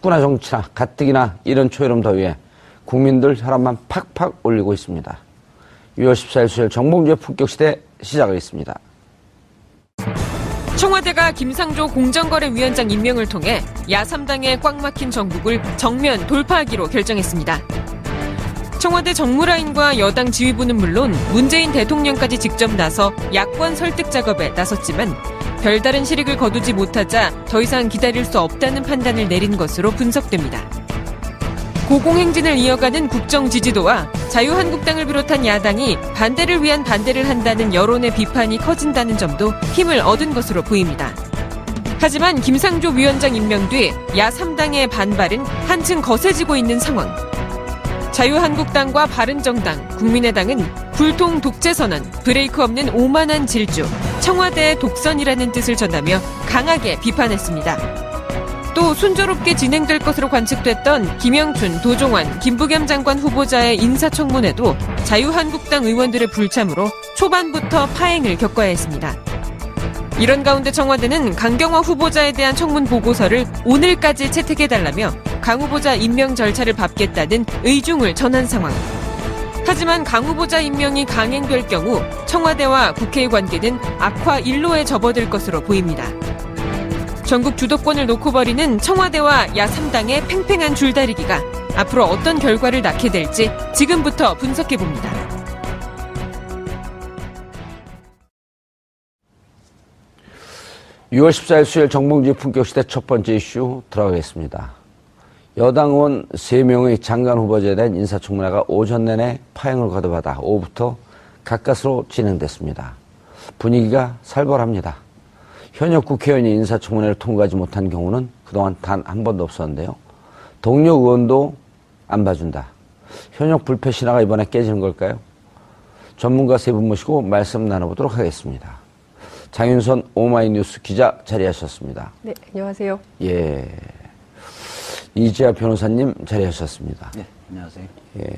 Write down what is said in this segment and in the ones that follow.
축구나 정치나 가뜩이나 이런 초여름 더위에 국민들 혈압만 팍팍 올리고 있습니다. 6월 14일 수요일 정봉주의 품격시대 시작하겠습니다. 청와대가 김상조 공정거래위원장 임명을 통해 야3당의 꽉 막힌 정국을 정면 돌파하기로 결정했습니다. 청와대 정무라인과 여당 지휘부는 물론 문재인 대통령까지 직접 나서 야권 설득 작업에 나섰지만 별다른 실익을 거두지 못하자 더 이상 기다릴 수 없다는 판단을 내린 것으로 분석됩니다. 고공행진을 이어가는 국정 지지도와 자유한국당을 비롯한 야당이 반대를 위한 반대를 한다는 여론의 비판이 커진다는 점도 힘을 얻은 것으로 보입니다. 하지만 김상조 위원장 임명 뒤 야3당의 반발은 한층 거세지고 있는 상황. 자유한국당과 바른정당, 국민의당은 불통 독재선언, 브레이크 없는 오만한 질주, 청와대의 독선이라는 뜻을 전하며 강하게 비판했습니다. 또 순조롭게 진행될 것으로 관측됐던 김영춘, 도종환, 김부겸 장관 후보자의 인사청문회도 자유한국당 의원들의 불참으로 초반부터 파행을 겪어야 했습니다. 이런 가운데 청와대는 강경화 후보자에 대한 청문 보고서를 오늘까지 채택해달라며 강 후보자 임명 절차를 밟겠다는 의중을 전한 상황. 하지만 강 후보자 임명이 강행될 경우 청와대와 국회의 관계는 악화 일로에 접어들 것으로 보입니다. 전국 주도권을 놓고 벌이는 청와대와 야3당의 팽팽한 줄다리기가 앞으로 어떤 결과를 낳게 될지 지금부터 분석해봅니다. (6월 14일) 수요일 정봉주의 품격시대 첫 번째 이슈 들어가겠습니다. 여당 의원 3명의 장관 후보자에 대한 인사청문회가 오전 내내 파행을 거듭하다 오후부터 가까스로 진행됐습니다. 분위기가 살벌합니다. 현역 국회의원이 인사청문회를 통과하지 못한 경우는 그동안 단 한 번도 없었는데요. 동료 의원도 안 봐준다. 현역 불패 신화가 이번에 깨지는 걸까요? 전문가 세 분 모시고 말씀 나눠보도록 하겠습니다. 장윤선 오마이뉴스 기자 자리하셨습니다. 네, 안녕하세요. 예. 이재하 변호사님 자리하셨습니다. 네, 안녕하세요. 예.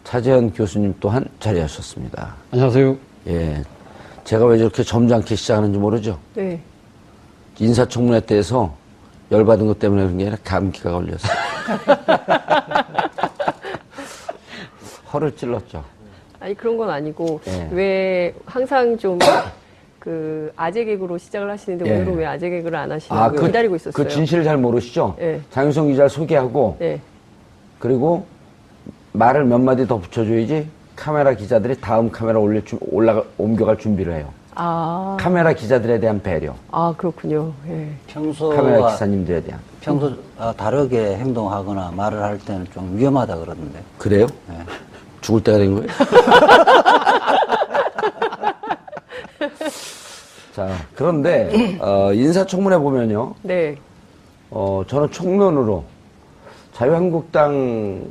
차재현 교수님 또한 자리하셨습니다. 안녕하세요. 예. 제가 왜 저렇게 점잖게 시작하는지 모르죠? 네. 인사청문회 때에서 열받은 것 때문에 그런 게 아니라 감기가 걸렸어요. 허를 찔렀죠. 아니, 그런 건 아니고, 예. 왜 항상 좀, 아재 개그로 시작을 하시는데, 예. 오늘은 왜 아재 개그를 안 하시냐고 기다리고 있었어요. 그 진실을 잘 모르시죠? 예. 장윤성 기자를 소개하고, 네. 그리고 말을 몇 마디 더 붙여줘야지 카메라 기자들이 다음 카메라 옮겨갈 준비를 해요. 아. 카메라 기자들에 대한 배려. 아, 그렇군요. 예. 카메라 기사님들에 대한. 평소 다르게 행동하거나 말을 할 때는 좀 위험하다 그러던데. 그래요? 네. 죽을 때가 된 거예요? 자, 그런데, 인사청문회 보면요. 네. 저는 총론으로 자유한국당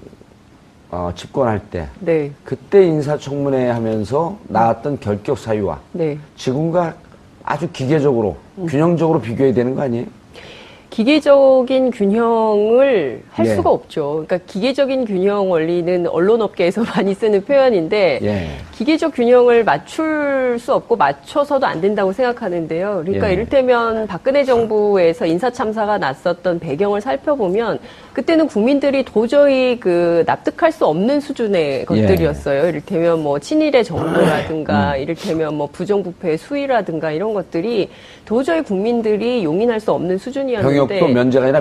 집권할 때, 네. 그때 인사청문회 하면서 나왔던 결격 사유와 네. 지금과 아주 기계적으로, 균형적으로 비교해야 되는 거 아니에요? 기계적인 균형을 할 예. 수가 없죠. 그러니까 기계적인 균형 원리는 언론업계에서 많이 쓰는 표현인데 예. 기계적 균형을 맞출 수 없고 맞춰서도 안 된다고 생각하는데요. 그러니까 예. 이를테면 박근혜 정부에서 인사참사가 났었던 배경을 살펴보면 그때는 국민들이 도저히 납득할 수 없는 수준의 것들이었어요. 이를테면 뭐 친일의 정도라든가 이를테면 뭐 부정부패의 수위라든가 이런 것들이 도저히 국민들이 용인할 수 없는 수준이었는데 병역도 면제가 아니라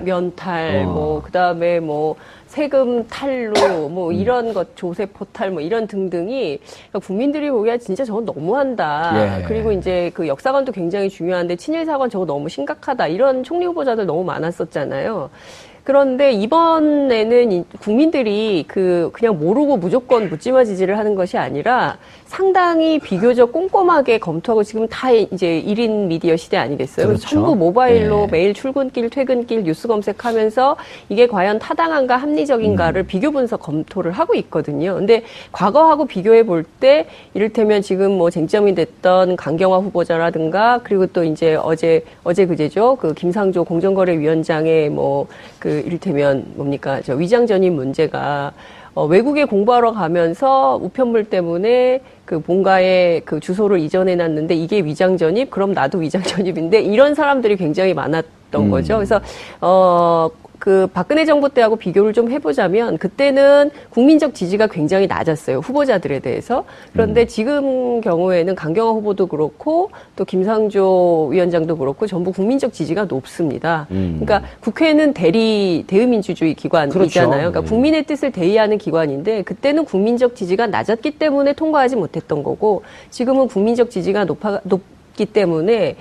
면탈 뭐 그다음에 뭐 세금 탈루 뭐 이런 것 조세 포탈 뭐 이런 등등이 그러니까 국민들이 보기에 진짜 저건 너무한다. 예. 그리고 이제 그 역사관도 굉장히 중요한데 친일 사관 저거 너무 심각하다. 이런 총리 후보자들 너무 많았었잖아요. 그런데 이번에는 국민들이 그냥 모르고 무조건 묻지마 지지를 하는 것이 아니라 상당히 비교적 꼼꼼하게 검토하고 지금 다 이제 1인 미디어 시대 아니겠어요? 그렇죠. 그래서 전부 모바일로 네. 매일 출근길, 퇴근길 뉴스 검색하면서 이게 과연 타당한가 합리적인가를 비교 분석 검토를 하고 있거든요. 근데 과거하고 비교해 볼 때 이를테면 지금 뭐 쟁점이 됐던 강경화 후보자라든가 그리고 또 이제 어제 그제죠. 그 김상조 공정거래위원장의 이를테면 뭡니까? 위장 전입 문제가 외국에 공부하러 가면서 우편물 때문에 본가에 주소를 이전해 놨는데 이게 위장 전입? 그럼 나도 위장 전입인데 이런 사람들이 굉장히 많았던 거죠. 그래서 그 박근혜 정부 때하고 비교를 좀 해보자면 그때는 국민적 지지가 굉장히 낮았어요. 후보자들에 대해서. 그런데 지금 경우에는 강경화 후보도 그렇고 또 김상조 위원장도 그렇고 전부 국민적 지지가 높습니다. 그러니까 국회는 대의민주주의 기관이잖아요. 그렇죠. 그러니까 국민의 뜻을 대의하는 기관인데 그때는 국민적 지지가 낮았기 때문에 통과하지 못했던 거고 지금은 국민적 지지가 높기 때문에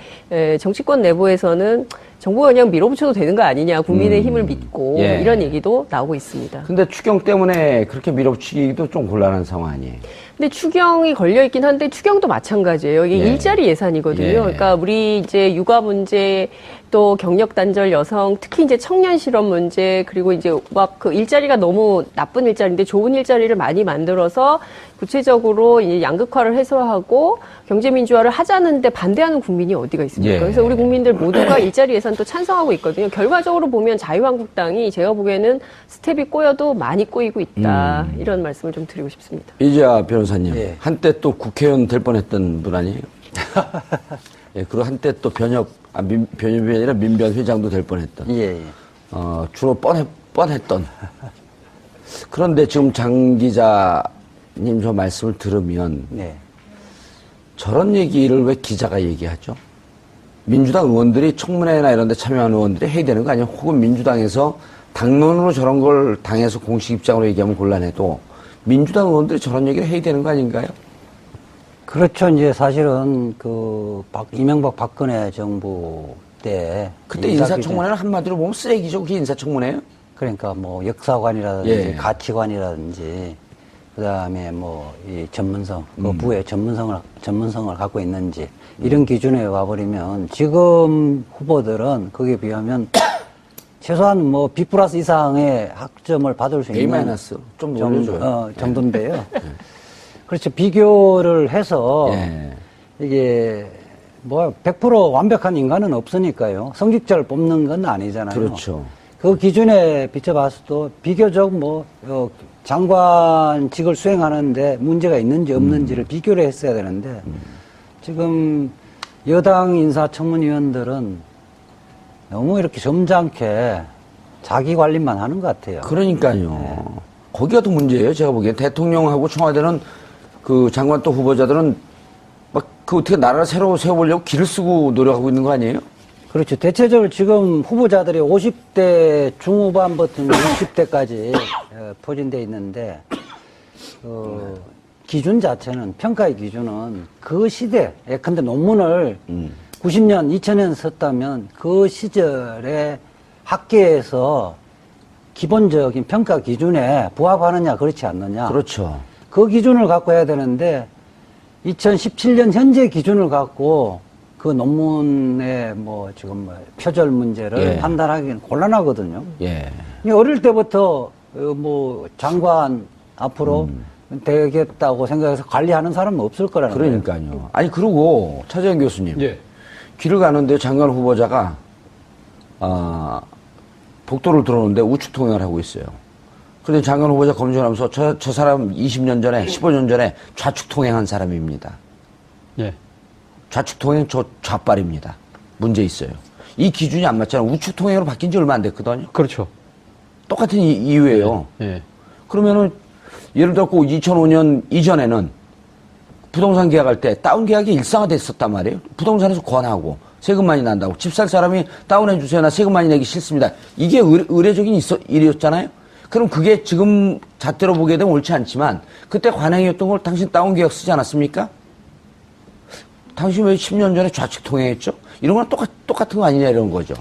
정치권 내부에서는 정부가 그냥 밀어붙여도 되는 거 아니냐, 국민의 힘을 믿고 예. 이런 얘기도 나오고 있습니다. 근데 추경 때문에 그렇게 밀어붙이기도 좀 곤란한 상황 아니에요? 근데 추경이 걸려있긴 한데 추경도 마찬가지예요. 이게 예. 일자리 예산이거든요. 예. 그러니까 우리 이제 육아 문제 또 경력 단절 여성 특히 이제 청년 실업 문제 그리고 이제 막 그 일자리가 너무 나쁜 일자리인데 좋은 일자리를 많이 만들어서 구체적으로 이제 양극화를 해소하고 경제 민주화를 하자는데 반대하는 국민이 어디가 있습니까? 예. 그래서 우리 국민들 모두가 일자리 예산 또 찬성하고 있거든요. 결과적으로 보면 자유한국당이 제가 보기에는 스텝이 꼬여도 많이 꼬이고 있다. 이런 말씀을 좀 드리고 싶습니다. 이재하 변호사님, 예. 한때 또 국회의원 될 뻔했던 분 아니에요? 예, 그리고 한때 또 변협이 아니라 민변회장도 될 뻔했던. 예, 예. 주로 뻔했던. 그런데 지금 장 기자님 저 말씀을 들으면 네. 저런 얘기를 왜 기자가 얘기하죠? 민주당 의원들이 청문회나 이런 데 참여하는 의원들이 해야 되는 거 아니에요? 혹은 민주당에서 당론으로 저런 걸 당에서 공식 입장으로 얘기하면 곤란해도 민주당 의원들이 저런 얘기를 해야 되는 거 아닌가요? 그렇죠. 이제 사실은 이명박 박근혜 정부 때 그때 인사청문회는 한마디로 보면 쓰레기죠. 그게 인사청문회예요? 그러니까 뭐 역사관이라든지 예. 가치관이라든지 그다음에 뭐 이 전문성, 그 부의 전문성을 갖고 있는지 이런 기준에 와버리면 지금 후보들은 거기에 비하면 최소한 뭐 B+ 이상의 학점을 받을 수 A- 있는 좀 올려줘요. 정도인데요. 그렇죠. 비교를 해서 예. 이게 뭐 100% 완벽한 인간은 없으니까요. 성직자를 뽑는 건 아니잖아요. 그렇죠. 그 기준에 비춰봤어도 비교적 장관직을 수행하는데 문제가 있는지 없는지를 비교를 했어야 되는데 지금 여당 인사청문위원들은 너무 이렇게 점잖게 자기 관리만 하는 것 같아요. 그러니까요. 거기가 더 문제예요. 제가 보기엔 대통령하고 청와대는 그 장관 또 후보자들은 막 그 어떻게 나라를 새로 세워보려고 길을 쓰고 노력하고 있는 거 아니에요? 그렇죠. 대체적으로 지금 후보자들이 50대 중후반부터 60대까지 포진되어 있는데 기준 자체는 평가의 기준은 그 시대 예컨대 논문을 90년, 2000년 썼다면 그 시절에 학계에서 기본적인 평가 기준에 부합하느냐 그렇지 않느냐. 그렇죠. 그 기준을 갖고 해야 되는데 2017년 현재 기준을 갖고 그 논문의 지금 표절 문제를 예. 판단하기는 곤란하거든요. 예. 어릴 때부터 장관 앞으로 되겠다고 생각해서 관리하는 사람은 없을 거라는 거예요. 그러니까요. 아니 그리고 차재현 교수님. 예. 길을 가는데 장관 후보자가 복도를 들어오는데 우측 통행을 하고 있어요. 그런데 장관 후보자 검증하면서 저 사람 20년 전에 15년 전에 좌측 통행한 사람입니다. 예. 좌측 통행 좌빨입니다. 문제 있어요. 이 기준이 안 맞잖아요. 우측 통행으로 바뀐 지 얼마 안 됐거든요. 그렇죠. 똑같은 이유예요. 예. 그러면은 예를 들어 2005년 이전에는 부동산 계약할 때 다운 계약이 일상화됐었단 말이에요. 부동산에서 권하고 세금 많이 난다고 집 살 사람이 다운해 주세요. 나 세금 많이 내기 싫습니다. 이게 의례적인 일이었잖아요. 그럼 그게 지금 잣대로 보게 되면 옳지 않지만 그때 관행이었던 걸 당신 다운 계약 쓰지 않았습니까? 당신 왜 10년 전에 좌측 통행했죠? 이런 건 똑같은 거 아니냐 이런 거죠.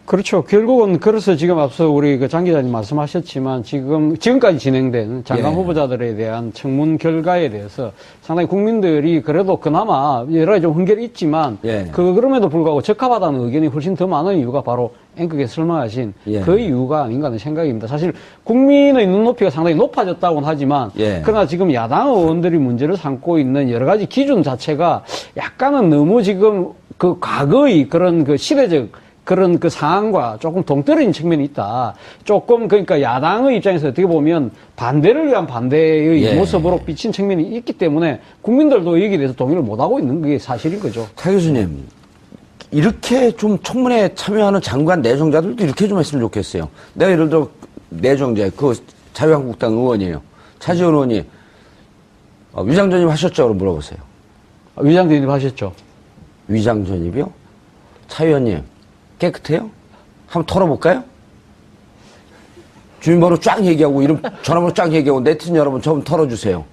그렇죠. 결국은 그래서 지금 앞서 우리 장 기자님 말씀하셨지만 지금까지 진행된 장관 예. 후보자들에 대한 청문 결과에 대해서 상당히 국민들이 그래도 그나마 여러 가지 좀 흥결이 있지만 예. 그럼에도 불구하고 적합하다는 의견이 훨씬 더 많은 이유가 바로 앵커께서 설명하신 예. 그 이유가 아닌가 하는 생각입니다. 사실 국민의 눈높이가 상당히 높아졌다고는 하지만 예. 그러나 지금 야당 의원들이 문제를 삼고 있는 여러 가지 기준 자체가 약간은 너무 지금 그 과거의 그런 그 시대적 그런 그 상황과 조금 동떨어진 측면이 있다. 조금 그러니까 야당의 입장에서 어떻게 보면 반대를 위한 반대의 예. 모습으로 비친 측면이 있기 때문에 국민들도 여기에 대해서 동의를 못하고 있는 게 사실인 거죠. 차 교수님, 이렇게 좀 청문회에 참여하는 장관 내정자들도 이렇게 좀 했으면 좋겠어요. 내가 예를 들어 내정자, 그 자유한국당 의원이에요. 차지원 의원이 위장 전입 하셨죠? 그럼 물어보세요. 위장 전입하셨죠? 위장 전입이요? 차 의원님 깨끗해요? 한번 털어볼까요? 주민번호 쫙 얘기하고 이름 전화번호 쫙 얘기하고 네티즌 여러분 좀 털어주세요.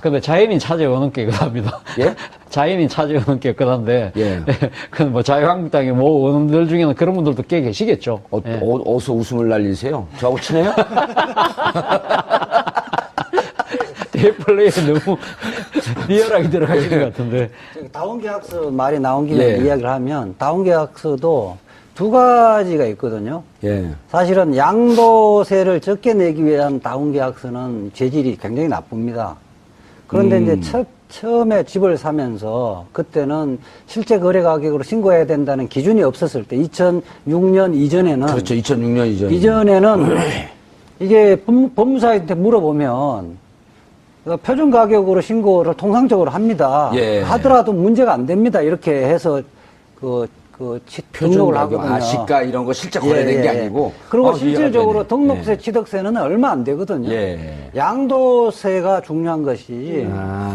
근데 자연인 차지원은 깨끗합니다. 예? 자연인 차지원은 깨끗한데, 예. 그건 뭐 자유한국당의 뭐 의원들 중에는 그런 분들도 꽤 계시겠죠. 예. 어디서 웃음을 날리세요? 저하고 친해요? 대플레이에 너무 리얼하게 들어가시는 것 같은데. 다운계약서 말이 나온 김에 예. 이야기를 하면 다운계약서도 두 가지가 있거든요. 예. 사실은 양도세를 적게 내기 위한 다운계약서는 재질이 굉장히 나쁩니다. 그런데 이제 처음에 집을 사면서 그때는 실제 거래 가격으로 신고해야 된다는 기준이 없었을 때 2006년 이전에는 그렇죠. 2006년 이전. 이전에는 이게 법무사한테 물어보면 표준 가격으로 신고를 통상적으로 합니다. 예. 하더라도 문제가 안 됩니다. 이렇게 해서 표준 등록을 가격, 하거든요. 시가 이런 거 실제 거래된 게 아니고. 그리고 이해가 실질적으로 되네. 등록세, 예. 취득세는 얼마 안 되거든요. 예. 양도세가 중요한 것이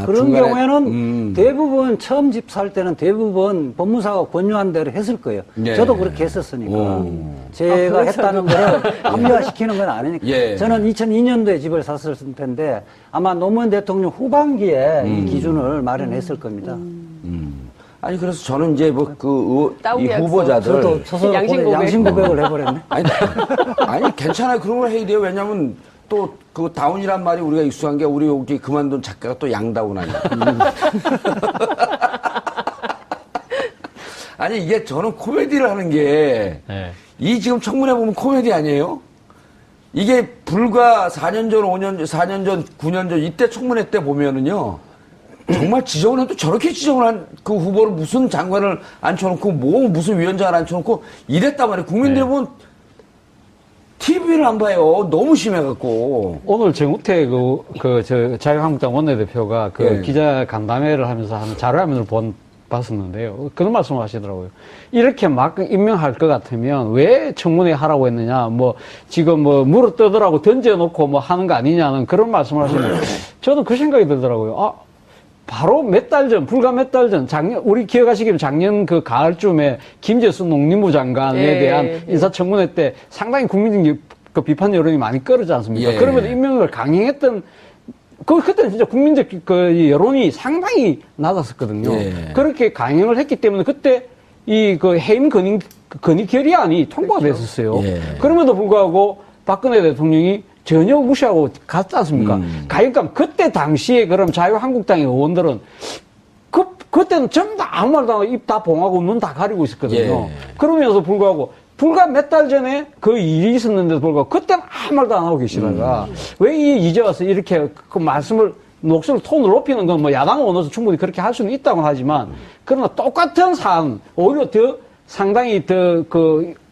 그런 중간에, 경우에는 대부분 처음 집 살 때는 대부분 법무사가 권유한 대로 했을 거예요. 예. 저도 그렇게 했었으니까. 오. 제가 했다는 거를 합리화시키는 건 아니니까. 예. 저는 2002년도에 집을 샀을 텐데 아마 노무현 대통령 후반기에 이 기준을 마련했을 겁니다. 아니 그래서 저는 이제 이 다운계약서. 후보자들 저도 스스로 양심 고백을 해버렸네. 아니 괜찮아요. 그런 걸 해야 돼요. 왜냐면 또 그 다운이란 말이 우리가 익숙한 게 우리 여기 그만둔 작가가 또 양다운 아니야. 아니 이게 저는 코미디를 하는 게 이 네. 지금 청문회 보면 코미디 아니에요? 이게 불과 4년 전, 5년 전, 4년 전, 9년 전 이때 청문회 때 보면은요. 정말 지정을 해도 저렇게 지정을 한 그 후보를 무슨 장관을 앉혀놓고 무슨 위원장을 앉혀놓고 이랬단 말이에요. 국민들이 보면 TV를 안 봐요. 너무 심해갖고. 오늘 정우택 자유한국당 원내대표가 예. 기자 간담회를 하면서 하는 자료화면을 봤었는데요. 그런 말씀을 하시더라고요. 이렇게 막 임명할 것 같으면 왜 청문회 하라고 했느냐, 지금 물어 뜯으라고 던져놓고 하는 거 아니냐는 그런 말씀을 하시는데 저는 그 생각이 들더라고요. 바로 불과 몇 달 전, 우리 기억하시기로 작년 그 가을쯤에 김재수 농림부 장관에 예, 대한 예. 인사청문회 때 상당히 국민적 그 비판 여론이 많이 끌었지 않습니까? 예. 그러면서 임명을 강행했던, 그때는 진짜 국민적 그 여론이 상당히 낮았었거든요. 예. 그렇게 강행을 했기 때문에 그때 해임 건의 결의안이 통과가 됐었어요. 예. 그럼에도 불구하고 박근혜 대통령이 전혀 무시하고 갔지 않습니까? 그러니까 그때 당시에 그럼 자유한국당의 의원들은 그때는 전부 다 아무 말도 안 하고 입 다 봉하고 눈 다 가리고 있었거든요. 예. 그러면서 불구하고 불과 몇 달 전에 그 일이 있었는데도 불구하고 그때는 아무 말도 안 하고 계시다가 왜 이제 와서 이렇게 그 말씀을 목소리 톤을 높이는 건 야당 의원으로서 충분히 그렇게 할 수는 있다고 하지만 그러나 똑같은 사안 오히려 더 상당히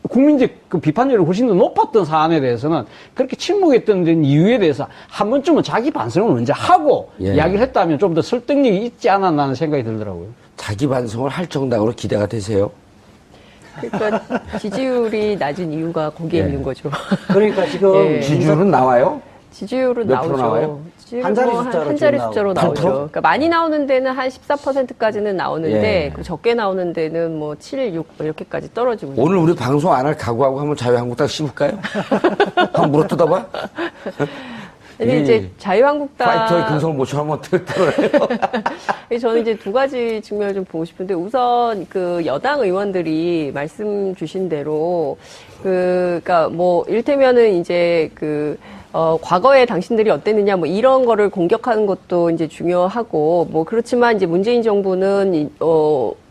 국민적 그 비판율이 훨씬 더 높았던 사안에 대해서는 그렇게 침묵했던 이유에 대해서 한 번쯤은 자기 반성을 먼저 하고 예. 이야기를 했다면 좀 더 설득력이 있지 않았나 하는 생각이 들더라고요. 자기 반성을 할 정당으로 기대가 되세요? 그러니까 지지율이 낮은 이유가 거기에 예. 있는 거죠. 그러니까 지금 예. 지지율은 나와요? 지지율은 몇 나오죠. 프로 나와요? 지지율은 한 자리 뭐 숫자로 한 자리 지금 숫자로 나오고. 나오죠. 8%? 그러니까 많이 나오는 데는 한 14%까지는 나오는데 예. 그 적게 나오는 데는 7, 6 이렇게까지 떨어지고 있는 오늘 우리 방송 안 할 각오하고 한번 자유한국당 씹을까요? 한번 물어뜯어봐? 근데 이제 자유한국당 파이터의 근성을 못 쳐하면 어떻게 들어요? 저는 이제 두 가지 측면을 좀 보고 싶은데 우선 그 여당 의원들이 말씀 주신 대로 그러니까 이를테면은 이제 과거에 당신들이 어땠느냐 이런 거를 공격하는 것도 이제 중요하고 그렇지만 이제 문재인 정부는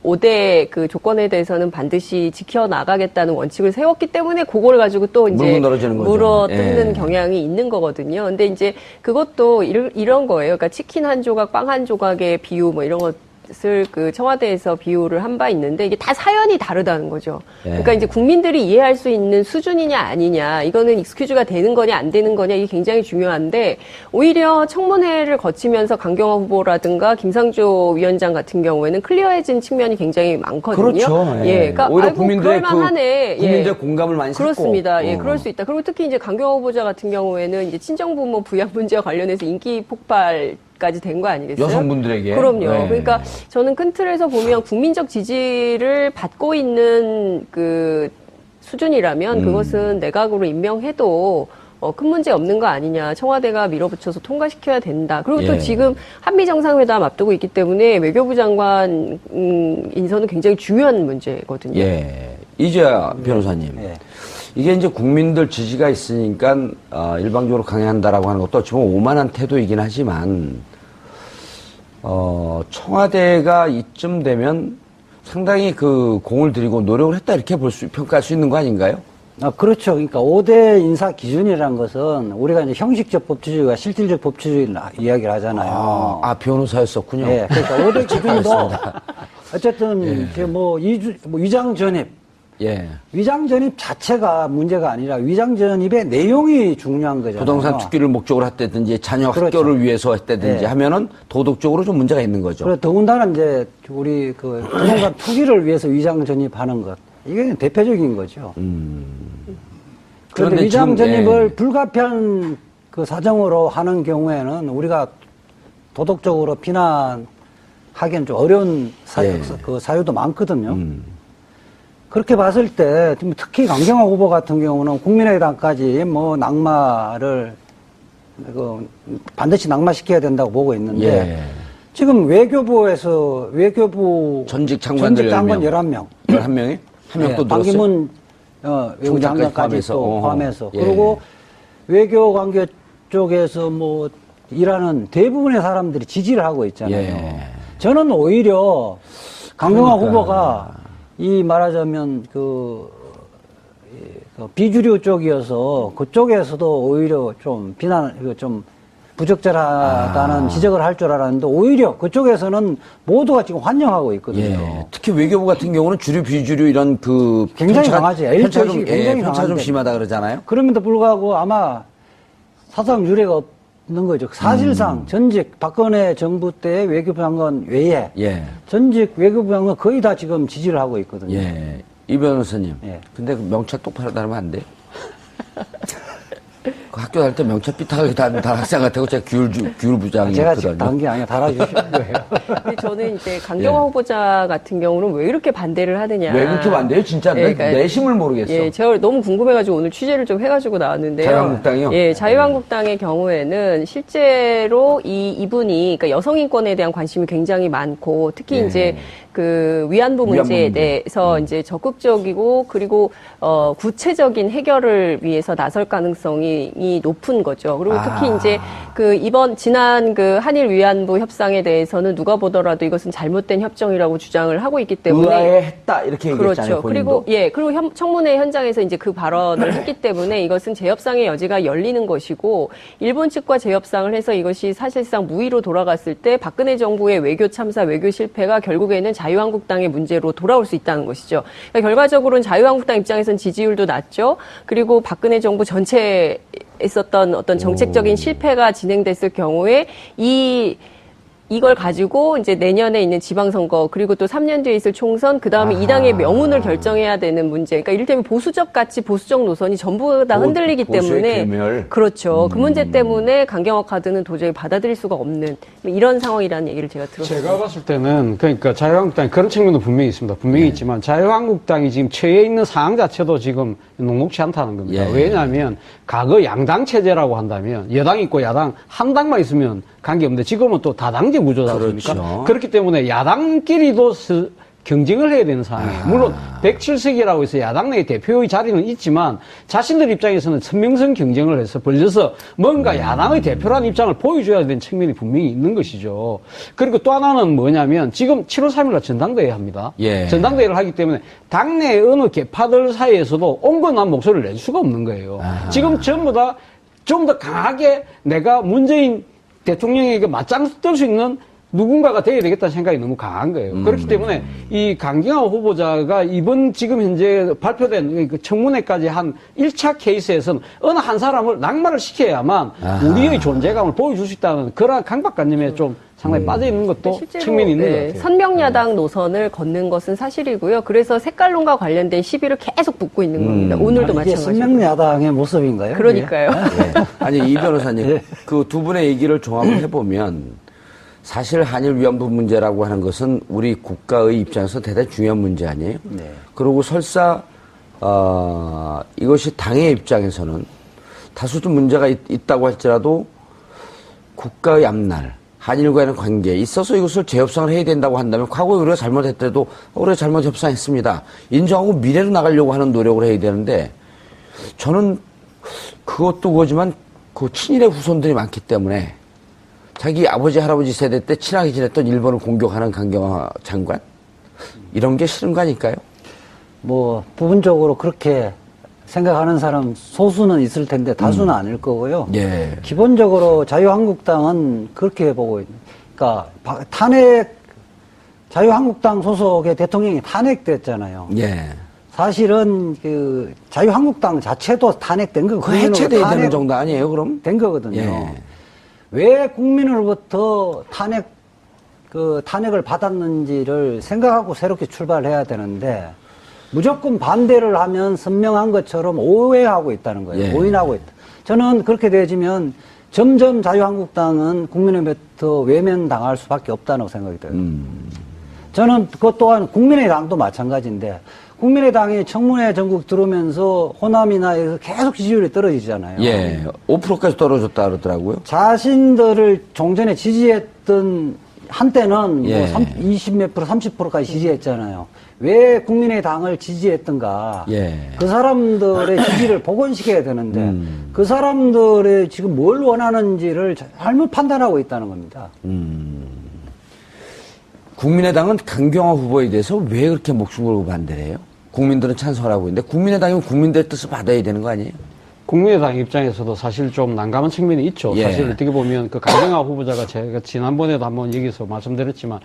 5대 그 조건에 대해서는 반드시 지켜나가겠다는 원칙을 세웠기 때문에 그걸 가지고 또 이제 물고 늘어지는 거죠. 물어뜯는 예. 경향이 있는 거거든요. 근데 이제 그것도 이런 거예요. 그러니까 치킨 한 조각, 빵 한 조각의 비유 이런 거 것을 그 청와대에서 비유를 한 바 있는데 이게 다 사연이 다르다는 거죠. 예. 그러니까 이제 국민들이 이해할 수 있는 수준이냐 아니냐, 이거는 익스큐즈가 되는 거냐 안 되는 거냐 이게 굉장히 중요한데 오히려 청문회를 거치면서 강경화 후보라든가 김상조 위원장 같은 경우에는 클리어해진 측면이 굉장히 많거든요. 그렇죠. 예. 그러니까 오히려 아이고, 국민들의 그럴만하네. 국민들의 공감을 많이 샀고. 그렇습니다. 예, 그럴 수 있다. 그리고 특히 이제 강경화 후보자 같은 경우에는 이제 친정부모 부양 문제와 관련해서 인기 폭발까지 된 거 아니겠어요? 여성분들에게. 그럼요. 네. 그러니까 저는 큰 틀에서 보면 국민적 지지를 받고 있는 그 수준이라면 그것은 내각으로 임명해도 큰 문제 없는 거 아니냐. 청와대가 밀어붙여서 통과시켜야 된다. 그리고 또 예. 지금 한미 정상회담 앞두고 있기 때문에 외교부 장관 인선은 굉장히 중요한 문제거든요. 예. 이재하 변호사님. 예. 이게 이제 국민들 지지가 있으니까 일방적으로 강행한다라고 하는 것도 어찌 보면 오만한 태도이긴 하지만 청와대가 이쯤 되면 상당히 그 공을 들이고 노력을 했다 이렇게 평가할 수 있는 거 아닌가요? 그렇죠. 그러니까 5대 인사 기준이라는 것은 우리가 이제 형식적 법치주의와 실질적 법치주의 이야기를 하잖아요. 변호사였었군요. 예. 그러니까 5대 기준도 어쨌든 이제 뭐 위장 전입, 예. 위장 전입 자체가 문제가 아니라 위장 전입의 내용이 중요한 거잖아요. 부동산 투기를 목적으로 했다든지 자녀 그렇죠. 학교를 위해서 했다든지 예. 하면은 도덕적으로 좀 문제가 있는 거죠. 그리고 더군다나 이제 우리 그 부동산 투기를 위해서 위장 전입하는 것. 이게 대표적인 거죠. 그런데 위장 전입을 불가피한 그 사정으로 하는 경우에는 우리가 도덕적으로 비난하기는 좀 어려운 그 사유도 많거든요. 그렇게 봤을 때 특히 강경화 후보 같은 경우는 국민의당까지 뭐 낙마를 반드시 낙마시켜야 된다고 보고 있는데 예. 지금 외교부 전직 장관들 장관 11명. 11명이? 한 명 또 늘었어요? 반기문 외국 장관까지 또 포함해서. 그리고 외교관계 쪽에서 뭐 일하는 대부분의 사람들이 지지를 하고 있잖아요. 예. 저는 오히려 강경화 후보가 이 말하자면 그 비주류 쪽이어서 그쪽에서도 오히려 좀 좀 부적절하다는 지적을 할 줄 알았는데 오히려 그쪽에서는 모두가 지금 환영하고 있거든요. 예. 특히 외교부 같은 경우는 주류 비주류 이런 그 굉장히 강하지. 편차 좀, 굉장히 편차 좀 강한데. 심하다 그러잖아요. 그럼에도 불구하고 아마 사상 유례가 없는 거죠. 사실상 전직 박근혜 정부 때 외교부 장관 외에 예. 전직 외교부 장관 거의 다 지금 지지를 하고 있거든요. 예. 이 변호사님. 예. 근데 그 명찰 똑바로 다르면 안 돼요? 그 학교 다닐 때 명찰 삐딱하게 다니는 학생 같아고 제가 규율 부장이었거든요. 제가 지금 단 게 아니라 달아주시는 거예요. 근데 저는 이제 강경화 예. 후보자 같은 경우는 왜 이렇게 반대를 하느냐. 왜 그렇게 반대요? 진짜 예, 그러니까 내심을 모르겠어. 예, 제가 너무 궁금해가지고 오늘 취재를 좀 해가지고 나왔는데요. 자유한국당이요? 예, 자유한국당의 경우에는 실제로 이분이 그러니까 여성 인권에 대한 관심이 굉장히 많고 특히 예. 이제 그 위안부 문제에 문제. 대해서 이제 적극적이고 그리고 구체적인 해결을 위해서 나설 가능성이 높은 거죠. 그리고 특히 이제 그 지난 그 한일 위안부 협상에 대해서는 누가 보더라도 이것은 잘못된 협정이라고 주장을 하고 있기 때문에 의아해했다 이렇게 얘기했잖아요. 그렇죠. 본인도. 그리고 청문회 현장에서 이제 그 발언을 했기 때문에 이것은 재협상의 여지가 열리는 것이고 일본 측과 재협상을 해서 이것이 사실상 무의로 돌아갔을 때 박근혜 정부의 외교 참사, 외교 실패가 결국에는 자유한국당의 문제로 돌아올 수 있다는 것이죠. 그러니까 결과적으로는 자유한국당 입장에서는 지지율도 낮죠. 그리고 박근혜 정부 전체에 있었던 어떤 정책적인 실패가 진행됐을 경우에 이걸 가지고 이제 내년에 있는 지방선거 그리고 또 3년 뒤에 있을 총선 그다음에 이 당의 명운을 결정해야 되는 문제. 그러니까 이를테면 보수적 노선이 전부 다 흔들리기 보수의 때문에 괴멸. 그렇죠. 그 문제 때문에 강경화 카드는 도저히 받아들일 수가 없는 이런 상황이라는 얘기를 제가 들었어요. 제가 봤을 때는 그러니까 자유한국당이 그런 측면도 분명히 있습니다. 분명히 있지만 자유한국당이 지금 처해 있는 상황 자체도 지금 녹록치 않다는 겁니다. 예. 왜냐하면 과거 양당 체제라고 한다면 여당 있고 야당 한 당만 있으면 관계없는데 지금은 또 다당제 구조다 않습니까? 그렇죠. 그렇기 때문에 야당끼리도 경쟁을 해야 되는 상황이에요. 물론 107석이라고 해서 야당 내 대표의 자리는 있지만 자신들 입장에서는 선명성 경쟁을 해서 벌려서 뭔가 야당의 대표라는 입장을 보여줘야 되는 측면이 분명히 있는 것이죠. 그리고 또 하나는 뭐냐면 지금 7월 3일날 전당대회 합니다. 예. 전당대회를 하기 때문에 당내 어느 계파들 사이에서도 온건한 목소리를 낼 수가 없는 거예요. 지금 전부 다 좀 더 강하게 내가 문재인 대통령에게 맞짱 뜰 수 있는 누군가가 돼야 되겠다는 생각이 너무 강한 거예요. 그렇기 때문에 이 강경화 후보자가 이번 지금 현재 발표된 그 청문회까지 한 1차 케이스에서는 어느 한 사람을 낙마를 시켜야만 우리의 존재감을 보여줄 수 있다는 그런 강박관념에 좀 상당히 빠져 있는 것도 실제로 측면이 있는 것 같아요. 선명야당 노선을 걷는 것은 사실이고요. 그래서 색깔론과 관련된 시비를 계속 붙고 있는 겁니다. 오늘도 이게 마찬가지고. 선명야당의 모습인가요? 그러니까요. 예. 아니, 이 변호사님, 그 두 분의 얘기를 종합을 해보면 사실 한일 위안부 문제라고 하는 것은 우리 국가의 입장에서 대단히 중요한 문제 아니에요? 네. 그리고 설사, 이것이 당의 입장에서는 다소 좀 문제가 있다고 할지라도 국가의 앞날, 한일과의 관계에 있어서 이것을 재협상을 해야 된다고 한다면 과거에 우리가 잘못했더라도 우리가 잘못 협상했습니다. 인정하고 미래로 나가려고 하는 노력을 해야 되는데 저는 그것도 그거지만 그 친일의 후손들이 많기 때문에 자기 아버지 할아버지 세대 때 친하게 지냈던 일본을 공격하는 강경화 장관 이런 게 싫은 거 아닐까요? 뭐 부분적으로 그렇게 생각하는 사람 소수는 있을 텐데 다수는 아닐 거고요. 예. 기본적으로 자유한국당은 그렇게 보고 있는. 그러니까 자유한국당 소속의 대통령이 탄핵됐잖아요. 예. 사실은 그 자유한국당 자체도 탄핵된 거 그 해체돼야 되는 정도 아니에요, 그럼? 된 거거든요. 예. 왜 국민으로부터 탄핵을 받았는지를 생각하고 새롭게 출발해야 되는데 무조건 반대를 하면 선명한 것처럼 오해하고 있다는 거예요. 예. 오인하고 있다. 저는 그렇게 되어지면 점점 자유한국당은 국민으로부터 외면당할 수밖에 없다고 생각이 들어요. 저는 그것 또한 국민의당도 마찬가지인데 국민의당이 청문회 전국 들어오면서 호남이나 계속 지지율이 떨어지잖아요. 예. 5%까지 떨어졌다 그러더라고요. 자신들을 종전에 지지했던 한때는 예. 뭐 20 몇 프로, 30%까지 지지했잖아요. 왜 국민의당을 지지했던가? 예. 그 사람들의 지지를 복원시켜야 되는데 그 사람들의 지금 뭘 원하는지를 잘못 판단하고 있다는 겁니다. 국민의당은 강경화 후보에 대해서 왜 그렇게 목숨 걸고 반대를 해요? 국민들은 찬성을 하고 있는데 국민의당이면 국민들의 뜻을 받아야 되는 거 아니에요? 국민의당 입장에서도 사실 좀 난감한 측면이 있죠. 예. 사실 어떻게 보면 그 강경화 후보자가 제가 지난번에도 한번 여기서 말씀드렸지만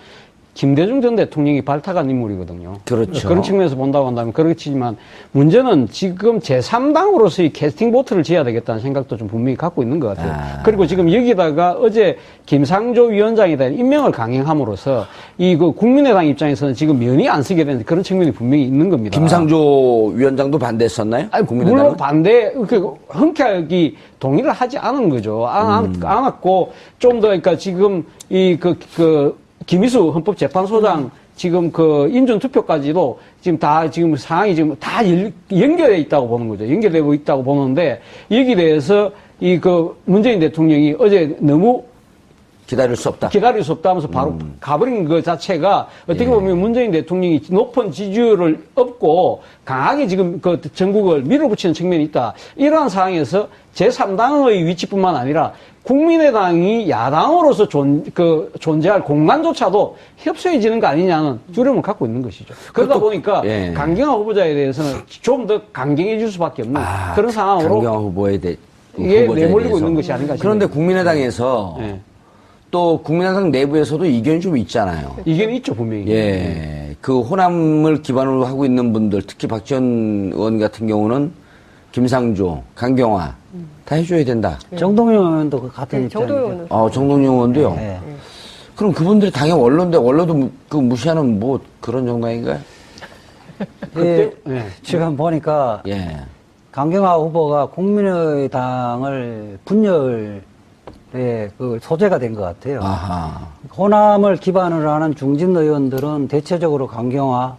김대중 전 대통령이 발탁한 인물이거든요. 그렇죠. 그런 측면에서 본다고 한다면 그렇지만 문제는 지금 제3당으로서의 캐스팅 보트를 지어야 되겠다는 생각도 좀 분명히 갖고 있는 것 같아요. 그리고 지금 여기다가 어제 김상조 위원장에 대한 임명을 강행함으로써 이 그 국민의당 입장에서는 지금 면이 안 쓰게 되는 그런 측면이 분명히 있는 겁니다. 김상조 위원장도 반대했었나요? 아니, 국민의당은? 물론 반대, 흔쾌하게 동의를 하지 않은 거죠. 않았고, 좀 더, 그러니까 지금 김희수 헌법재판소장 지금 그 인준투표까지도 지금 다 지금 상황이 지금 다 연결돼 있다고 보는 거죠. 연결되고 있다고 보는데, 여기 대해서 문재인 대통령이 어제 너무 기다릴 수 없다. 기다릴 수 없다 하면서 바로 가버린 것 자체가 어떻게 보면 문재인 대통령이 높은 지지율을 얻고 강하게 지금 그 전국을 밀어붙이는 측면이 있다. 이러한 상황에서 제3당의 위치뿐만 아니라 국민의당이 야당으로서 존재할 공간조차도 협소해지는 거 아니냐는 두려움을 갖고 있는 것이죠. 그러다 보니까 예. 강경화 후보자에 대해서는 좀 더 강경해질 수밖에 없는 그런 상황으로 강경화 후보에 대해 이게 내몰리고 있는 것이 아닌가 싶습니다. 그런데 국민의당에서 예. 또 국민의당 내부에서도 이견이 좀 있잖아요. 이견이 있죠, 분명히. 예. 그 호남을 기반으로 하고 있는 분들, 특히 박지원 의원 같은 경우는 김상조, 강경화 다 해줘야 된다. 정동영 의원도 그 같은 네, 입장이죠. 정동영 의원은. 정동영 의원도요. 네. 그럼 그분들이 당연 원로인데 원로도 그 무시하는 뭐 그런 정당인가요? 예, 예. 지금 보니까 예. 강경화 후보가 국민의당을 분열의 그 소재가 된 것 같아요. 아하. 호남을 기반으로 하는 중진 의원들은 대체적으로 강경화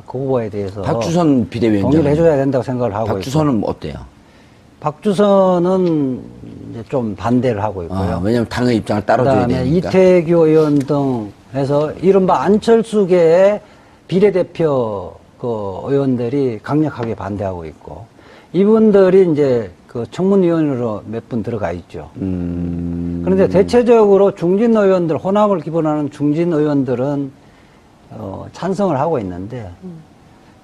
그 후보에 대해서 박주선 비대위원장. 동의를 해줘야 된다고 생각을 하고 박주선은 어때요? 박주선은 이제 좀 반대를 하고 있고요. 왜냐하면 당의 입장을 따라줘야 그다음에 되니까. 이태규 의원 등 해서 이른바 안철수계의 비례대표 그 의원들이 강력하게 반대하고 있고 이분들이 이제 그 청문위원으로 몇 분 들어가 있죠. 그런데 대체적으로 중진 의원들, 호남을 기본하는 중진 의원들은 찬성을 하고 있는데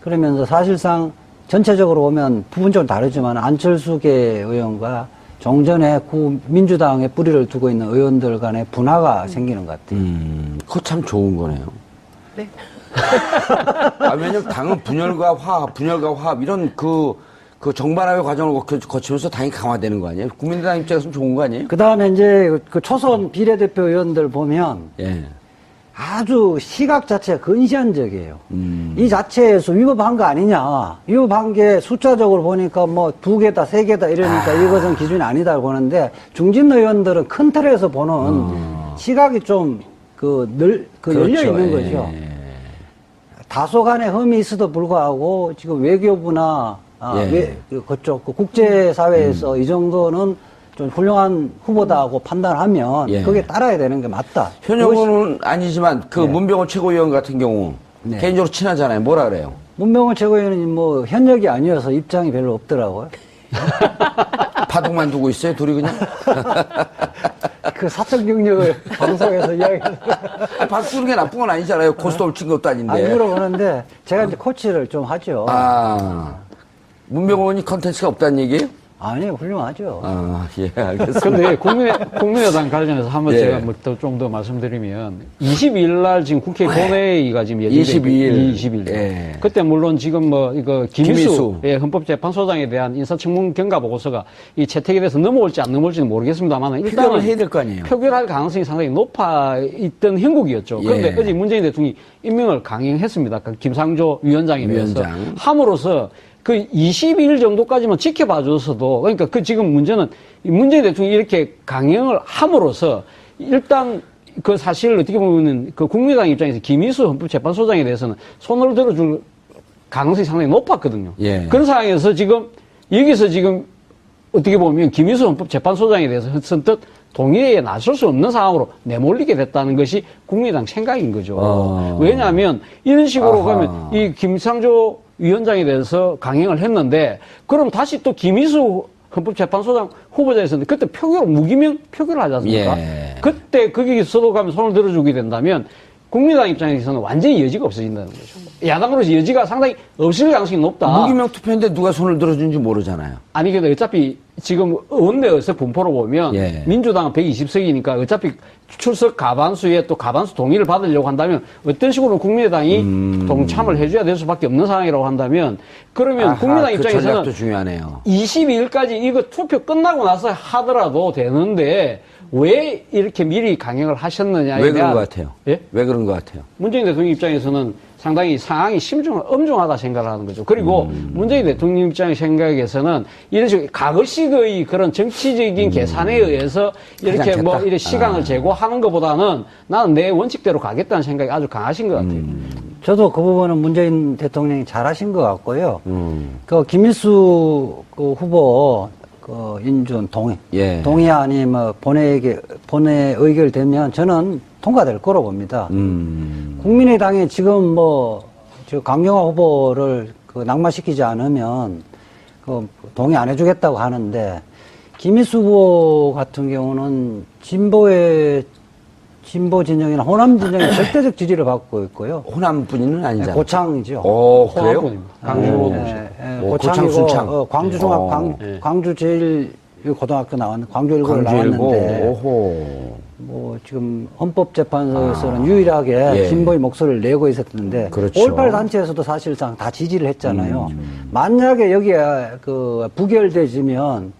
그러면서 사실상 전체적으로 보면 부분적으로 다르지만 안철수계 의원과 종전에 민주당에 뿌리를 두고 있는 의원들 간의 분화가 생기는 것 같아요. 그거 참 좋은 거네요. 네. 왜냐면 당은 분열과 화합 이런 그 정반합의 과정을 거치면서 당이 강화되는 거 아니에요? 국민의당 입장에서는 좋은 거 아니에요? 그 다음에 이제 그 초선 비례대표 의원들 보면 예. 아주 시각 자체가 근시안적이에요. 이 자체에서 위법한 거 아니냐. 위법한 게 숫자적으로 보니까 뭐 2개다, 3개다 이러니까 이것은 기준이 아니다고 보는데 중진 의원들은 큰 틀에서 보는 시각이 좀 그렇죠. 열려 있는 거죠. 예. 다소간의 흠이 있어도 불구하고 지금 외교부나 예. 그쪽 국제사회에서 이 정도는 좀 훌륭한 후보다고 판단하면 예. 그게 따라야 되는 게 맞다. 현역은 아니지만 그 네. 문병호 최고위원 같은 경우 네. 개인적으로 친하잖아요. 뭐라 그래요? 문병호 최고위원은 뭐 현역이 아니어서 입장이 별로 없더라고요. 파동만 두고 있어요, 둘이 그냥? 그 사적 경력을 방송에서 이야기해서 바꾸는 게 나쁜 건 아니잖아요. 고스톱을 친 것도 안 아닌데. 물어보는데 제가 이제 코치를 좀 하죠. 문병호 의원이 컨텐츠가 없다는 얘기예요? 아니요, 훌륭하죠. 예, 알겠습니다. 근데 국민의당 관련해서 한번 예. 제가 좀 더 말씀드리면 22일 날 지금 국회 본회의가 지금 예정돼 22일. 예. 그때 물론 지금 뭐 이거 김희수 김희수. 예, 헌법재판소장에 대한 인사청문 경과 보고서가 이 채택에 대해서 넘어올지 안 넘어올지는 모르겠습니다만 표결을 일단은 해야 될 거 아니에요? 표결할 가능성이 상당히 높아 있던 형국이었죠. 그런데 예. 어제 문재인 대통령이 임명을 강행했습니다. 그 김상조 위원장에 대해서 위원장. 함으로써 그 22일 정도까지만 지켜봐줘서도 그러니까 그 지금 문제는 문재인 대통령이 이렇게 강행을 함으로써 일단 그 사실 어떻게 보면은 그 국민의당 입장에서 김희수 헌법재판소장에 대해서는 손을 들어줄 가능성이 상당히 높았거든요. 예. 그런 상황에서 지금 여기서 지금 어떻게 보면 김희수 헌법재판소장에 대해서 선뜻 동의에 나설 수 없는 상황으로 내몰리게 됐다는 것이 국민의당 생각인 거죠. 왜냐하면 이런 식으로 가면 이 김상조 위원장에 대해서 강행을 했는데 그럼 다시 또 김희수 헌법재판소장 후보자에서는 그때 무기명 표결을 하지 않습니까? 예. 그때 거기서도 가면 손을 들어주게 된다면 국민의당 입장에서는 완전히 여지가 없어진다는 거죠. 야당으로서 여지가 상당히 없을 가능성이 높다. 무기명 투표인데 누가 손을 들어준지 모르잖아요. 아니, 근데 어차피 지금 원내에서 분포로 보면 예. 민주당은 120석이니까 어차피 출석 가반수에 또 가반수 동의를 받으려고 한다면 어떤 식으로 국민의당이 동참을 해줘야 될 수밖에 없는 상황이라고 한다면 그러면 국민의당 그 입장에서는 전략도 중요하네요. 22일까지 이거 투표 끝나고 나서 하더라도 되는데 왜 이렇게 미리 강행을 하셨느냐에 왜 그런 대한 것 같아요? 예? 왜 그런 것 같아요? 문재인 대통령 입장에서는 상당히 상황이 엄중하다 생각을 하는 거죠. 그리고 문재인 대통령 입장의 생각에서는 이런 식으로 과거식의 그런 정치적인 계산에 의해서 이렇게 하지 뭐 않겠다. 이런 시간을 제고하는 것보다는 나는 내 원칙대로 가겠다는 생각이 아주 강하신 것 같아요. 저도 그 부분은 문재인 대통령이 잘하신 것 같고요. 그 김일수 그 후보 그 인준 예. 동의안이 뭐 본회 의결되면 저는 통과될 거로 봅니다. 국민의당이 지금 저 강경화 후보를 그 낙마시키지 않으면 그 동의 안 해주겠다고 하는데 김일수 후보 같은 경우는 진보 진영이나 호남 진영의 절대적 지지를 받고 있고요. 호남 분은 아니잖아요. 고창이죠. 그래요? 호남권입니다. 강주로 고창, 순창. 광주 종합, 광주 제일 고등학교 나왔는데, 광주 1고를 나왔는데, 오호. 지금 헌법재판소에서는 유일하게 진보의 목소리를 내고 있었는데, 그렇죠. 5.18 단체에서도 사실상 다 지지를 했잖아요. 만약에 여기에 부결되지면,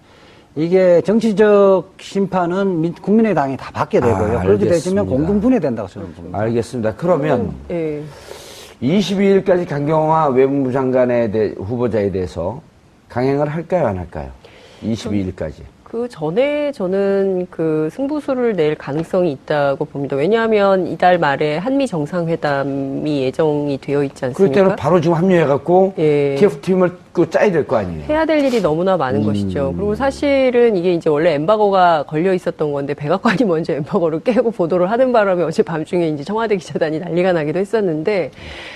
이게 정치적 심판은 국민의당이 다 받게 되고요. 그렇게 되시면 알겠습니다. 공동분해된다고 저는 봅니다. 알겠습니다. 그러면 예. 22일까지 강경화 외무부 장관의 후보자에 대해서 강행을 할까요, 안 할까요? 22일까지. 그 전에 저는 그 승부수를 낼 가능성이 있다고 봅니다. 왜냐하면 이달 말에 한미 정상회담이 예정이 되어 있지 그럴 않습니까? 때는 바로 지금 합류해갖고 예. TF팀을 짜야 될 거 아니에요? 해야 될 일이 너무나 많은 것이죠. 그리고 사실은 이게 이제 원래 엠바고가 걸려 있었던 건데 백악관이 먼저 엠바고를 깨고 보도를 하는 바람에 어제 밤중에 이제 청와대 기자단이 난리가 나기도 했었는데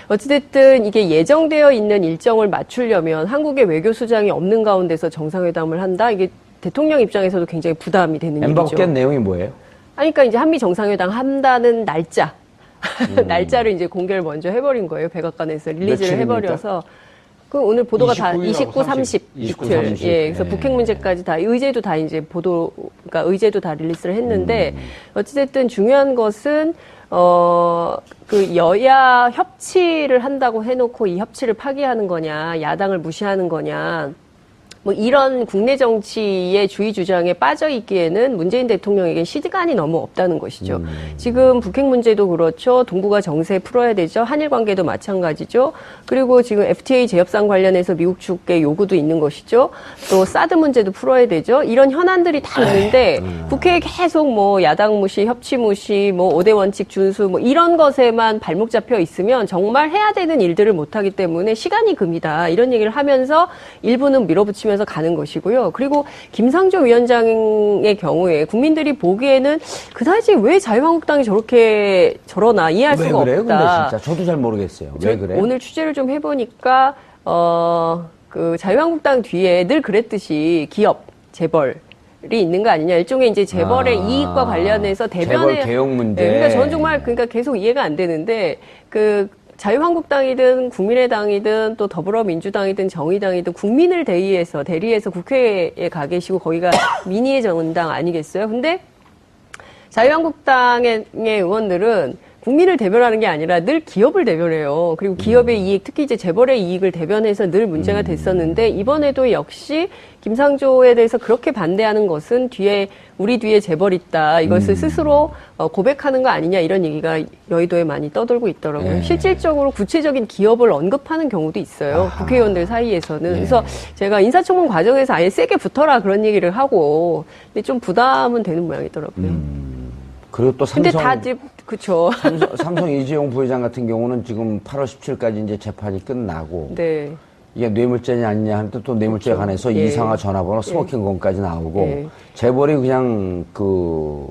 어찌됐든 이게 예정되어 있는 일정을 맞추려면 한국의 외교수장이 없는 가운데서 정상회담을 한다? 이게 대통령 입장에서도 굉장히 부담이 되는 엠바고 일이죠. 깬 내용이 뭐예요? 아니, 그러니까 이제 한미 정상회담 한다는 날짜. 날짜를 이제 공개를 먼저 해버린 거예요. 백악관에서 릴리즈를 며칠입니까? 해버려서 그 오늘 보도가 다 29일하고 29, 30 29, 이틀. 30. 예, 그래서 예. 북핵 문제까지 다 의제도 다 이제 그러니까 의제도 다 릴리스를 했는데 어찌됐든 중요한 것은 그 여야 협치를 한다고 해놓고 이 협치를 파기하는 거냐, 야당을 무시하는 거냐. 뭐 이런 국내 정치의 주의 주장에 빠져 있기에는 문재인 대통령에게 시간이 너무 없다는 것이죠. 지금 북핵 문제도 그렇죠. 동북아 정세 풀어야 되죠. 한일 관계도 마찬가지죠. 그리고 지금 FTA 재협상 관련해서 미국 측의 요구도 있는 것이죠. 또 사드 문제도 풀어야 되죠. 이런 현안들이 다 있는데 국회에 계속 뭐 야당 무시, 협치 무시, 뭐 5대 원칙 준수 뭐 이런 것에만 발목 잡혀 있으면 정말 해야 되는 일들을 못하기 때문에 시간이 금이다. 이런 얘기를 하면서 일부는 밀어붙이면서 가는 것이고요. 그리고 김상조 위원장의 경우에 국민들이 보기에는 그다지 왜 자유한국당이 저러나 이해할 왜 수가 그래요? 없다. 근데 진짜 저도 잘 모르겠어요. 왜 그래? 오늘 취재를 좀 해보니까 그 자유한국당 뒤에 늘 그랬듯이 기업, 재벌 이 있는 거 아니냐. 일종의 이제 재벌의 이익과 관련해서 대변에 재벌 개혁 문제. 그러니까 저는 정말 그러니까 계속 이해가 안 되는데 그 자유한국당이든 국민의당이든 또 더불어민주당이든 정의당이든 국민을 대리해서 국회에 가 계시고 거기가 민의의 정당 아니겠어요? 근데 자유한국당의 의원들은 국민을 대변하는 게 아니라 늘 기업을 대변해요. 그리고 기업의 이익, 특히 이제 재벌의 이익을 대변해서 늘 문제가 됐었는데 이번에도 역시 김상조에 대해서 그렇게 반대하는 것은 우리 뒤에 재벌 있다. 이것을 스스로 고백하는 거 아니냐 이런 얘기가 여의도에 많이 떠돌고 있더라고요. 네. 실질적으로 구체적인 기업을 언급하는 경우도 있어요. 국회의원들 사이에서는. 그래서 제가 인사청문 과정에서 아예 세게 붙어라 그런 얘기를 하고 근데 좀 부담은 되는 모양이더라고요. 그리고 또 근데 삼성, 다 이제 그쵸. 삼성 이재용 부회장 같은 경우는 지금 8월 17일까지 이제 재판이 끝나고 네. 이게 뇌물죄냐 아니냐 하는데 또 뇌물죄에 그렇죠. 관해서 예. 이상화 전화번호 스모킹 건까지 나오고 예. 재벌이 그냥 그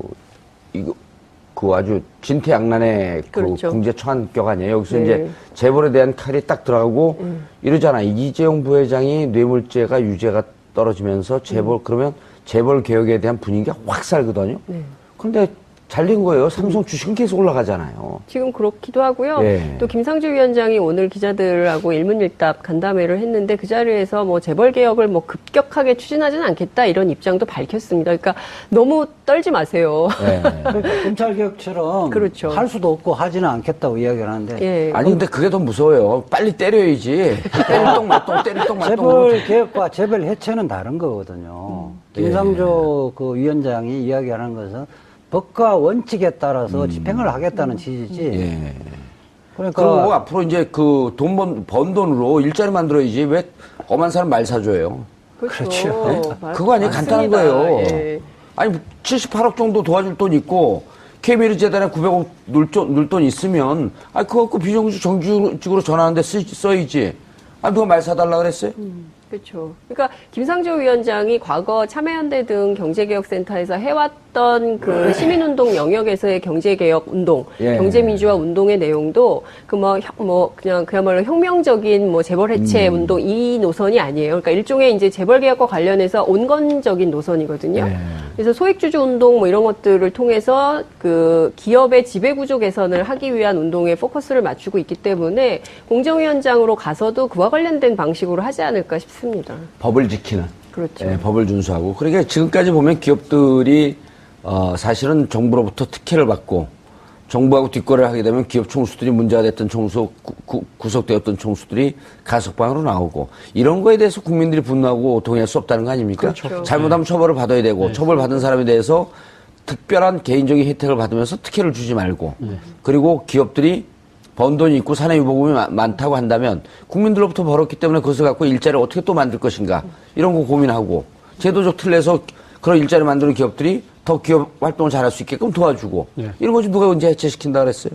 아주 진퇴양난의 그 그렇죠. 궁제 처한격 아니에요. 여기서 네. 이제 재벌에 대한 칼이 딱 들어가고 이러잖아. 이재용 부회장이 뇌물죄가 유죄가 떨어지면서 그러면 재벌 개혁에 대한 분위기가 확 살거든요. 네. 그런데 잘린 거예요. 삼성 주식은 계속 올라가잖아요. 지금 그렇기도 하고요. 예. 또 김상조 위원장이 오늘 기자들하고 일문일답 간담회를 했는데 그 자리에서 뭐 재벌 개혁을 뭐 급격하게 추진하지는 않겠다 이런 입장도 밝혔습니다. 그러니까 너무 떨지 마세요. 네. 그러니까 검찰 개혁처럼 그렇죠. 할 수도 없고 하지는 않겠다고 이야기를 하는데 예. 아니 근데 그게 더 무서워요. 빨리 때려야지. 때릴똥 말똥 때릴똥 말똥. 재벌 개혁과 재벌 해체는 다른 거거든요. 김상조 그 위원장이 이야기하는 것은 법과 원칙에 따라서 집행을 하겠다는 취지지. 예. 그러니까 그리고 앞으로 이제 그 번 돈으로 일자리 만들어야지 왜 엄한 사람 말 사줘요. 그렇죠. 그거 아니에요. 간단한 맞습니다. 거예요. 예. 아니 78억 정도 도와줄 돈 있고 KBL 재단에 900억 넣을 돈 있으면 그거 갖고 비정규직 정규직으로 전환하는데 써야지. 누가 말 사달라 그랬어요? 그렇죠. 그러니까 김상조 위원장이 과거 참여연대 등 경제개혁센터에서 해왔던 그 시민운동 영역에서의 경제개혁 운동, 예. 경제민주화 운동의 내용도 그냥 그야말로 혁명적인 뭐 재벌 해체 운동 이 노선이 아니에요. 그러니까 일종의 이제 재벌개혁과 관련해서 온건적인 노선이거든요. 예. 그래서 소액주주 운동 뭐 이런 것들을 통해서 그 기업의 지배구조 개선을 하기 위한 운동에 포커스를 맞추고 있기 때문에 공정위원장으로 가서도 그와 관련된 방식으로 하지 않을까 싶습니다. 법을 지키는. 그렇죠. 예, 법을 준수하고. 그러니까 지금까지 보면 기업들이 사실은 정부로부터 특혜를 받고 정부하고 뒷거래를 하게 되면 기업 총수들이 문제가 됐던 구속되었던 총수들이 가석방으로 나오고 이런 거에 대해서 국민들이 분노하고 동의할 수 없다는 거 아닙니까? 그렇죠. 잘못하면 처벌을 받아야 되고 처벌받은 사람에 대해서 특별한 개인적인 혜택을 받으면서 특혜를 주지 말고 그리고 기업들이 번 돈이 있고 산해유보금이 많다고 한다면 국민들로부터 벌었기 때문에 그것을 갖고 일자리를 어떻게 또 만들 것인가 이런 거 고민하고 제도적 틀에서 그런 일자리 만드는 기업들이 더 기업 활동을 잘할 수 있게끔 도와주고 이런 거지 누가 언제 해체시킨다 그랬어요?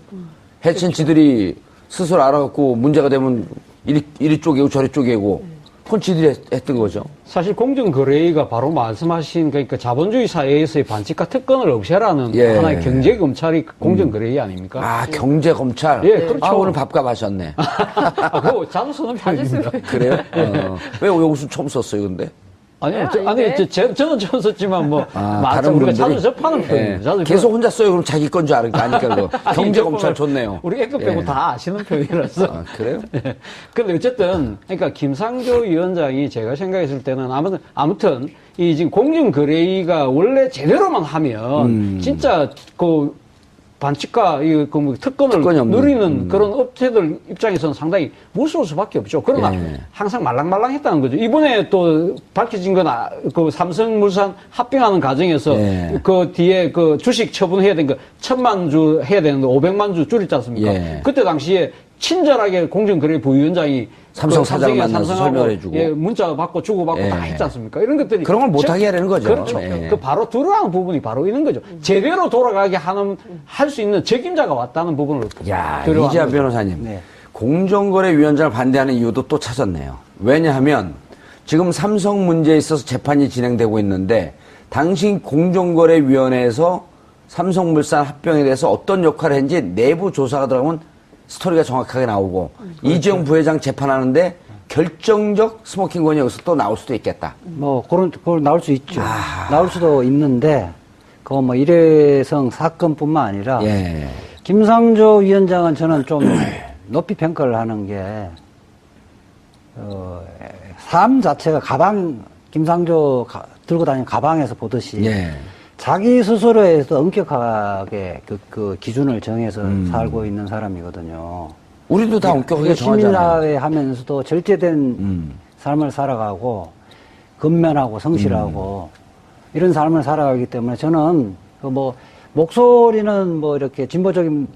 해체는 지들이 스스로 알아갖고 문제가 되면 이리 쪼개고 저리 쪼개고 그건 지들이 했던 거죠. 사실 공정거래위가 바로 말씀하신 그러니까 자본주의 사회에서의 반칙과 특권을 없애라는 예. 하나의 경제검찰이 공정거래위 아닙니까? 경제검찰. 예, 그렇죠. 오늘 밥값 하셨네. 그거 자주 쓰는 표현입니다. 그래요? 왜 여기서 처음 썼어요, 근데? 아니요, 아닌데. 저는 처음 썼지만 뭐, 아, 맞아. 다른 우리가 분들이? 자주 접하는 예. 표현이에요. 자주 계속 혼자 써요. 그럼 자기 건 줄 아니까 그거. 아니, 경제 이거 검찰 보면 좋네요. 우리 애급 빼고 예. 다 아시는 표현이라서. 아, 그래요? 예. 근데 어쨌든, 그러니까 김상조 위원장이 제가 생각했을 때는 아무튼 이 지금 공정거래위가 원래 제대로만 하면 진짜 그 반칙과 뭐 특권이 특권을 없는. 누리는 그런 업체들 입장에서는 상당히 무서울 수밖에 없죠. 그러나 예. 항상 말랑말랑했다는 거죠. 이번에 또 밝혀진 건 그 삼성물산 합병하는 과정에서 예. 그 뒤에 그 주식 처분해야 되는 거 1,000만 주 해야 되는데 500만 주 줄였지 않습니까? 예. 그때 당시에 친절하게 공정거래 부위원장이 삼성 그 사장 삼성이나 만나서 삼성하고 설명해주고. 예, 문자 받고 주고받고 예. 다 했지 않습니까? 이런 것들이 그런 걸 못하게 하려는 거죠. 그렇죠. 예. 그 바로 들어가는 부분이 바로 있는 거죠. 제대로 돌아가게 할 수 있는 책임자가 왔다는 부분을 야, 들어가는 이재하 거죠. 변호사님. 네. 공정거래위원장을 반대하는 이유도 또 찾았네요. 왜냐하면 지금 삼성 문제에 있어서 재판이 진행되고 있는데 당시 공정거래위원회에서 삼성물산 합병에 대해서 어떤 역할을 했는지 내부 조사가 들어가면 스토리가 정확하게 나오고 이재용 부회장 재판하는데 결정적 스모킹건이 여기서 또 나올 수도 있겠다. 뭐 그걸 나올 수 있죠. 나올 수도 있는데 그거 뭐 일회성 사건뿐만 아니라 예. 김상조 위원장은 저는 좀 높이 평가를 하는 게 삶 자체가 김상조 들고 다니는 가방에서 보듯이 예. 자기 스스로에서 엄격하게 그 기준을 정해서 살고 있는 사람이거든요. 우리도 다 엄격하게 정하잖아요. 시민사회 하면서도 절제된 삶을 살아가고 근면하고 성실하고 이런 삶을 살아가기 때문에 저는 그 뭐 목소리는 뭐 이렇게 진보적인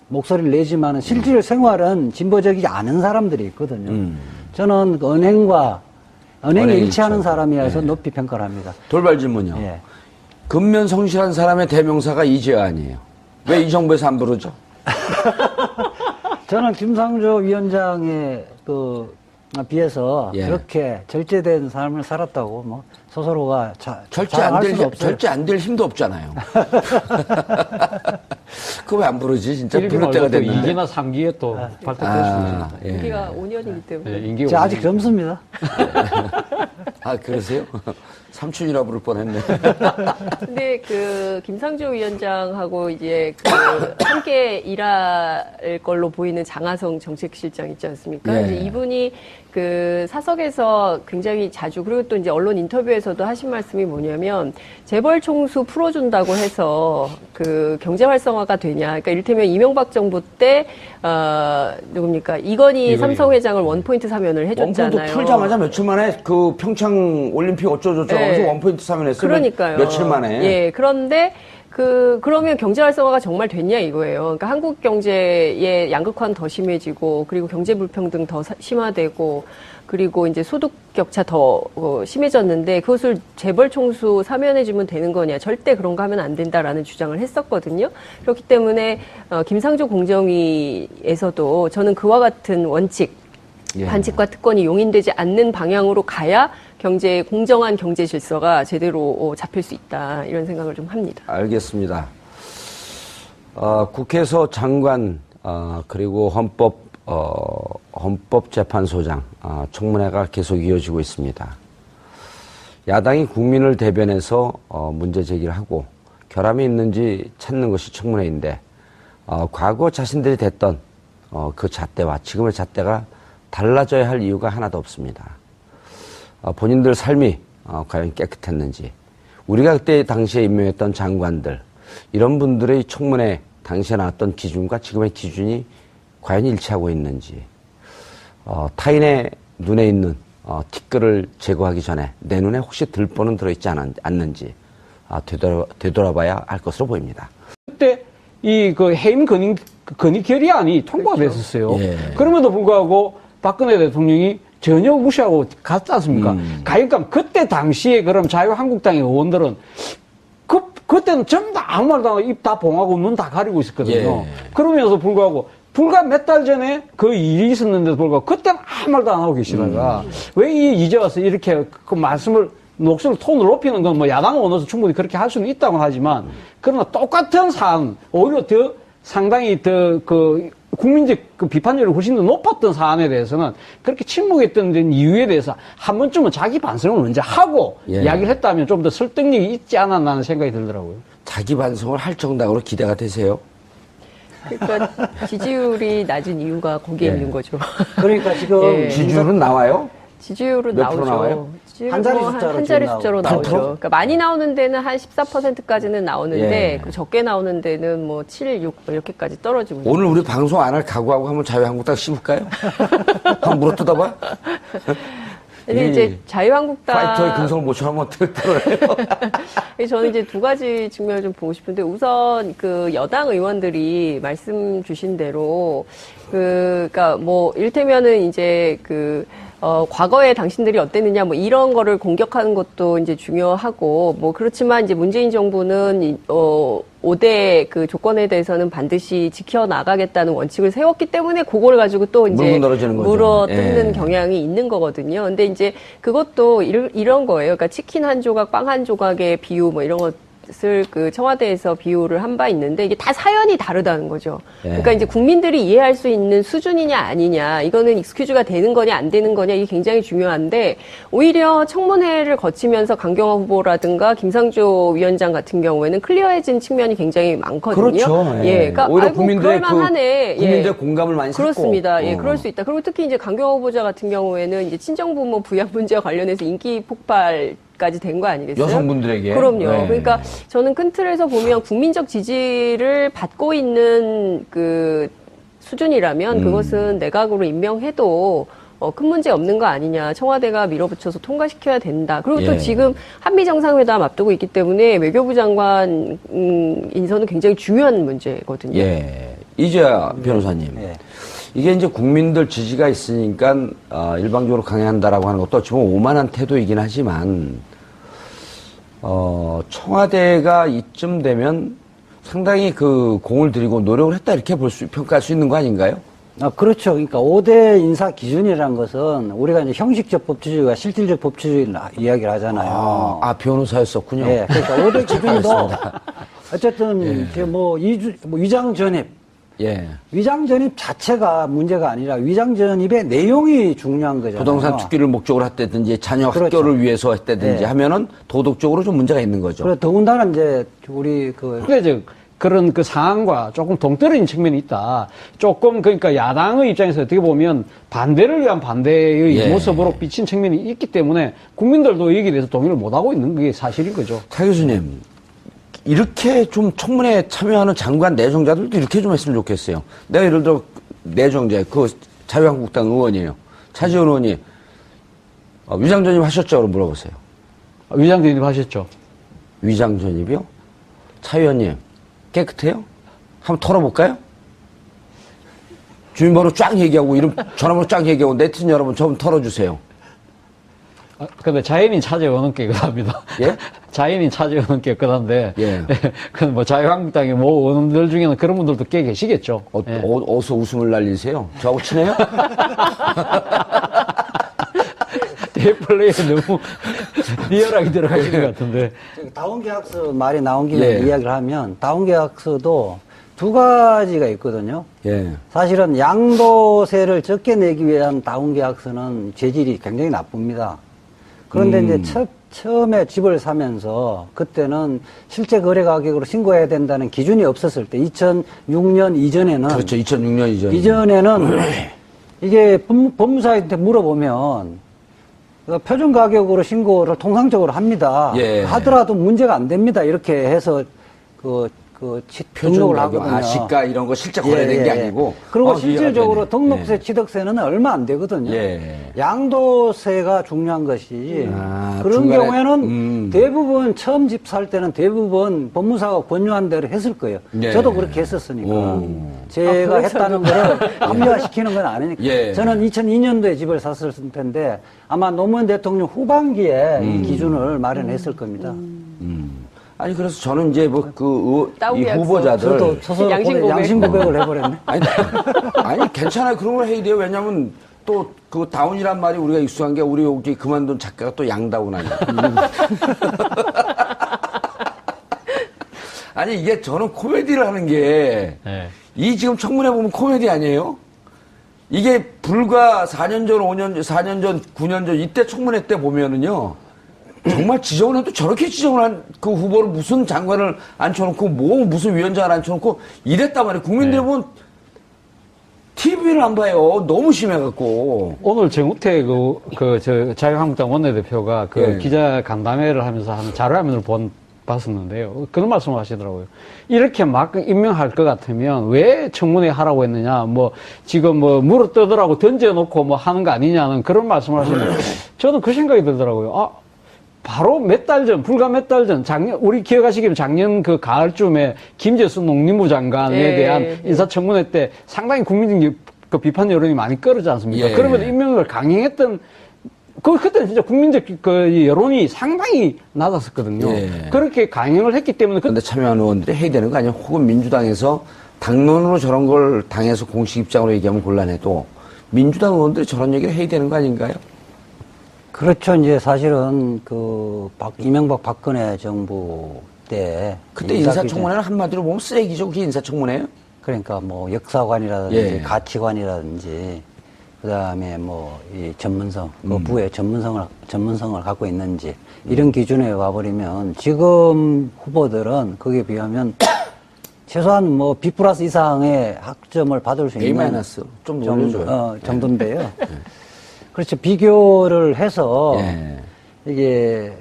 목소리를 내지만은 실질 생활은 진보적이지 않은 사람들이 있거든요. 저는 그 은행에 은행 일치하는 일치하고. 사람이라서 예. 높이 평가를 합니다. 돌발 질문이요. 예. 근면 성실한 사람의 대명사가 이재하 아니에요. 왜 이 정부에서 안 부르죠? 저는 김상조 위원장에 비해서 예. 그렇게 절제된 삶을 살았다고 뭐 스스로가 절제 안 될 힘도 없잖아요. 그거 왜 안 부르지? 진짜 일기 부를 때가 말고 또 됐는데. 2기나 3기에 또 발탁될 수 아, 있습니다. 예. 우리가 5년이기 때문에. 예, 임기 제가 아직 5년이니까. 젊습니다. 아, 그러세요? 삼촌이라 부를 뻔했네. 근데 그 김상조 위원장하고 이제 그 함께 일할 걸로 보이는 장하성 정책실장 있지 않습니까? 예. 이제 이분이 그 사석에서 굉장히 자주 그리고 또 이제 언론 인터뷰에서도 하신 말씀이 뭐냐면 재벌 총수 풀어준다고 해서 그 경제 활성화가 되냐? 그러니까 이를테면 이명박 정부 때 누굽니까 이건희 삼성 회장을 원포인트 사면을 해줬잖아요. 원포인트 풀자마자 며칠 만에 그 평창 올림픽 어쩌고저쩌고 하면서 네. 원포인트 사면했어요. 그러니까요. 며칠 만에. 예, 그런데 그러면 경제 활성화가 정말 됐냐 이거예요. 그러니까 한국 경제의 양극화는 더 심해지고 그리고 경제 불평등 더 심화되고 그리고 이제 소득 격차 더 심해졌는데 그것을 재벌 총수 사면해주면 되는 거냐. 절대 그런 거 하면 안 된다라는 주장을 했었거든요. 그렇기 때문에 김상조 공정위에서도 저는 그와 같은 원칙, 예. 반칙과 특권이 용인되지 않는 방향으로 가야 공정한 경제 질서가 제대로 잡힐 수 있다. 이런 생각을 좀 합니다. 알겠습니다. 국회에서 장관, 그리고 헌법재판소장, 청문회가 계속 이어지고 있습니다. 야당이 국민을 대변해서 문제 제기를 하고 결함이 있는지 찾는 것이 청문회인데, 과거 자신들이 됐던 그 잣대와 지금의 잣대가 달라져야 할 이유가 하나도 없습니다. 본인들 삶이 과연 깨끗했는지, 우리가 그때 당시에 임명했던 장관들, 이런 분들의 청문회 당시에 나왔던 기준과 지금의 기준이 과연 일치하고 있는지, 타인의 눈에 있는 티끌을 제거하기 전에 내 눈에 혹시 들보는 들어있지 않는지 되돌아봐야 할 것으로 보입니다. 그때 그 해임 건의 결의안이 통과가 됐었어요. 예. 그럼에도 불구하고 박근혜 대통령이 전혀 무시하고 갔지 않습니까? 그러니까 그때 당시에 그럼 자유한국당의 의원들은 그때는 전부 다 아무 말도 안 하고 입 다 봉하고 눈 다 가리고 있었거든요. 예. 그러면서 불구하고 불과 몇 달 전에 그 일이 있었는데도 불구하고 그때는 아무 말도 안 하고 계시다가 왜 이제 와서 이렇게 그 말씀을 목소리 톤을 높이는 건 뭐 야당 의원으로서 충분히 그렇게 할 수는 있다고 하지만 그러나 똑같은 사안 오히려 더 상당히 더 국민적 그 비판율이 훨씬 더 높았던 사안에 대해서는 그렇게 침묵했던 이유에 대해서 한 번쯤은 자기 반성을 먼저 하고 예. 이야기를 했다면 좀 더 설득력이 있지 않았나 하는 생각이 들더라고요. 자기 반성을 할 정당으로 기대가 되세요? 그러니까 지지율이 낮은 이유가 거기에 예. 있는 거죠. 그러니까 지금 예. 지지율은 나와요? 지지율은 몇 프로 나오죠. 나와요? 지지율 한 자리 뭐 숫자로 한 자리 지금 숫자로 나오고. 나오죠. 8%? 그러니까 많이 나오는 데는 한 14%까지는 나오는데 예. 그 적게 나오는 데는 뭐 7, 6 이렇게까지 떨어지고 있는 오늘 우리 방송 안 할 각오하고 한번 자유한국당 씹을까요? 한번 물어뜯어봐? 근데 이제 자유한국당 파이터의 근성을 못 쳐하면 어떻게 떨어요? 저는 이제 두 가지 측면을 좀 보고 싶은데 우선 그 여당 의원들이 말씀 주신 대로 그러니까 뭐 이를테면은 이제 과거에 당신들이 어땠느냐, 뭐 이런 거를 공격하는 것도 이제 중요하고, 뭐 그렇지만 이제 문재인 정부는, 5대 그 조건에 대해서는 반드시 지켜나가겠다는 원칙을 세웠기 때문에 그걸 가지고 또 이제 물고 늘어지는 거죠. 물어뜯는 예. 경향이 있는 거거든요. 근데 이제 그것도 이런 거예요. 그러니까 치킨 한 조각, 빵 한 조각의 비유 뭐 이런 것을 그 청와대에서 비유를 한 바 있는데 이게 다 사연이 다르다는 거죠. 예. 그러니까 이제 국민들이 이해할 수 있는 수준이냐 아니냐, 이거는 익스큐즈가 되는 거냐 안 되는 거냐 이게 굉장히 중요한데 오히려 청문회를 거치면서 강경화 후보라든가 김상조 위원장 같은 경우에는 클리어해진 측면이 굉장히 많거든요. 그렇죠. 예. 그러니까 오히려 아이고, 국민들의 그럴만하네. 국민들의 공감을 많이 샀고. 그렇습니다. 예, 그럴 수 있다. 그리고 특히 이제 강경화 후보자 같은 경우에는 이제 친정부모 부양 문제와 관련해서 인기 폭발까지 된 거 아니겠어요? 여성분들에게. 그럼요. 네. 그러니까 저는 큰 틀에서 보면 국민적 지지를 받고 있는 그 수준이라면 그것은 내각으로 임명해도 큰 문제 없는 거 아니냐. 청와대가 밀어붙여서 통과시켜야 된다. 그리고 또 예. 지금 한미 정상회담 앞두고 있기 때문에 외교부 장관 인선은 굉장히 중요한 문제거든요. 예. 이재하 변호사님. 예. 이게 이제 국민들 지지가 있으니까 일방적으로 강행한다라고 하는 것도 어찌 보면 오만한 태도이긴 하지만 청와대가 이쯤 되면 상당히 그 공을 들이고 노력을 했다 이렇게 평가할 수 있는 거 아닌가요? 그렇죠. 그러니까 5대 인사 기준이라는 것은 우리가 이제 형식적 법치주의와 실질적 법치주의를 이야기를 하잖아요. 변호사였었군요. 예. 그러니까 5대 기준도 어쨌든 이제 뭐 위장 전입, 예. 위장 전입 자체가 문제가 아니라 위장 전입의 내용이 중요한 거잖아요. 부동산 투기를 목적으로 했다든지 자녀 그렇죠. 학교를 위해서 했다든지 예. 하면은 도덕적으로 좀 문제가 있는 거죠. 그리고 더군다나 이제 우리 상대적 그런 그 상황과 조금 동떨어진 측면이 있다. 조금 그러니까 야당의 입장에서 어떻게 보면 반대를 위한 반대의 예. 모습으로 비친 측면이 있기 때문에 국민들도 여기에 대해서 동의를 못하고 있는 게 사실인 거죠. 차 교수님, 이렇게 좀 청문회에 참여하는 장관 내정자들도 이렇게 좀 했으면 좋겠어요. 내가 예를 들어 내정자, 자유한국당 의원이에요. 차지원 의원이 위장전입 하셨죠? 그럼 물어보세요. 위장 전입하셨죠? 위장전입이요? 차 의원님, 깨끗해요? 한번 털어볼까요? 주민번호 쫙 얘기하고, 이름, 전화번호 쫙 얘기하고, 네티즌 여러분 좀 털어주세요. 근데 자연인 차지원은 깨끗합니다. 예? 자연인 차지원은 깨끗한데, 예. 그건 뭐 자유한국당의 뭐 의원들 중에는 그런 분들도 꽤 계시겠죠. 예. 어디서 웃음을 날리세요? 저하고 친해요? 대플레이에 너무 리얼하게 들어가시는 것 같은데. 다운계약서 말이 나온 김에 예. 이야기를 하면 다운계약서도 두 가지가 있거든요. 예. 사실은 양도세를 적게 내기 위한 다운계약서는 재질이 굉장히 나쁩니다. 그런데 이제 처음에 집을 사면서 그때는 실제 거래 가격으로 신고해야 된다는 기준이 없었을 때 2006년 이전에는 그렇죠. 2006년 이전. 이전에는 이게 법무사한테 물어보면 표준 가격으로 신고를 통상적으로 합니다. 예. 하더라도 문제가 안 됩니다. 이렇게 해서 등록을 하거든요. 시가 이런 거 실제 거래된 게 아니고. 그리고 이해가 실질적으로 되네. 등록세, 예. 취득세는 얼마 안 되거든요. 예. 양도세가 중요한 것이 그런 중간에, 경우에는 대부분 처음 집 살 때는 대부분 법무사가 권유한 대로 했을 거예요. 예. 저도 그렇게 했었으니까. 제가 그렇죠. 했다는 거를 합리화시키는 건 아니니까. 예. 저는 2002년도에 집을 샀을 텐데 아마 노무현 대통령 후반기에 이 기준을 마련했을 겁니다. 아니, 그래서 저는 이제 이 다운계약서. 후보자들. 저도 스스로 양심 고백을 해버렸네. 아니, 괜찮아요. 그런 걸 해야 돼요. 왜냐면 또 다운이란 말이 우리가 익숙한 게 우리 여기 그만둔 작가가 또 양다운 아니야. 아니, 이게 저는 코미디를 하는 게 네. 이 지금 청문회 보면 코미디 아니에요? 이게 불과 4년 전, 5년 전, 4년 전, 9년 전 이때 청문회 때 보면은요. 정말 지정을 해도 저렇게 지정을 한 그 후보를 무슨 장관을 앉혀놓고 뭐 무슨 위원장을 앉혀놓고 이랬단 말이에요. 국민들이 보면 TV를 안 봐요. 너무 심해갖고. 오늘 정우택 자유한국당 원내대표가 예. 기자 간담회를 하면서 하는 자료화면을 봤었는데요. 그런 말씀을 하시더라고요. 이렇게 막 임명할 것 같으면 왜 청문회 하라고 했느냐, 지금 물어 뜯으라고 던져놓고 하는 거 아니냐는 그런 말씀을 하시는데, 저는 그 생각이 들더라고요. 바로 불과 몇 달 전, 우리 기억하시기로 작년 그 가을쯤에 김재수 농림부 장관에 대한 인사청문회 때 상당히 국민적 그 비판 여론이 많이 끌어지 않습니까? 예. 그러면서 임명을 강행했던, 그때는 진짜 국민적 그 여론이 상당히 낮았었거든요. 예. 그렇게 강행을 했기 때문에. 근데 참여한 의원들이 해야 되는 거 아니에요? 혹은 민주당에서 당론으로 저런 걸 당에서 공식 입장으로 얘기하면 곤란해도 민주당 의원들이 저런 얘기를 해야 되는 거 아닌가요? 그렇죠. 이제 사실은 이명박 박근혜 정부 때 그때 인사청문회는 한마디로 보면 쓰레기죠. 그게 인사청문회예요? 그러니까 역사관이라든지 예. 가치관이라든지 그다음에 이 전문성, 그 부의 전문성을 갖고 있는지 이런 기준에 와버리면 지금 후보들은 거기에 비하면 최소한 B 플러스 이상의 학점을 받을 수 A 있는 마이너스 좀 올려줘요. 정도인데요. 그렇죠. 비교를 해서 예. 이게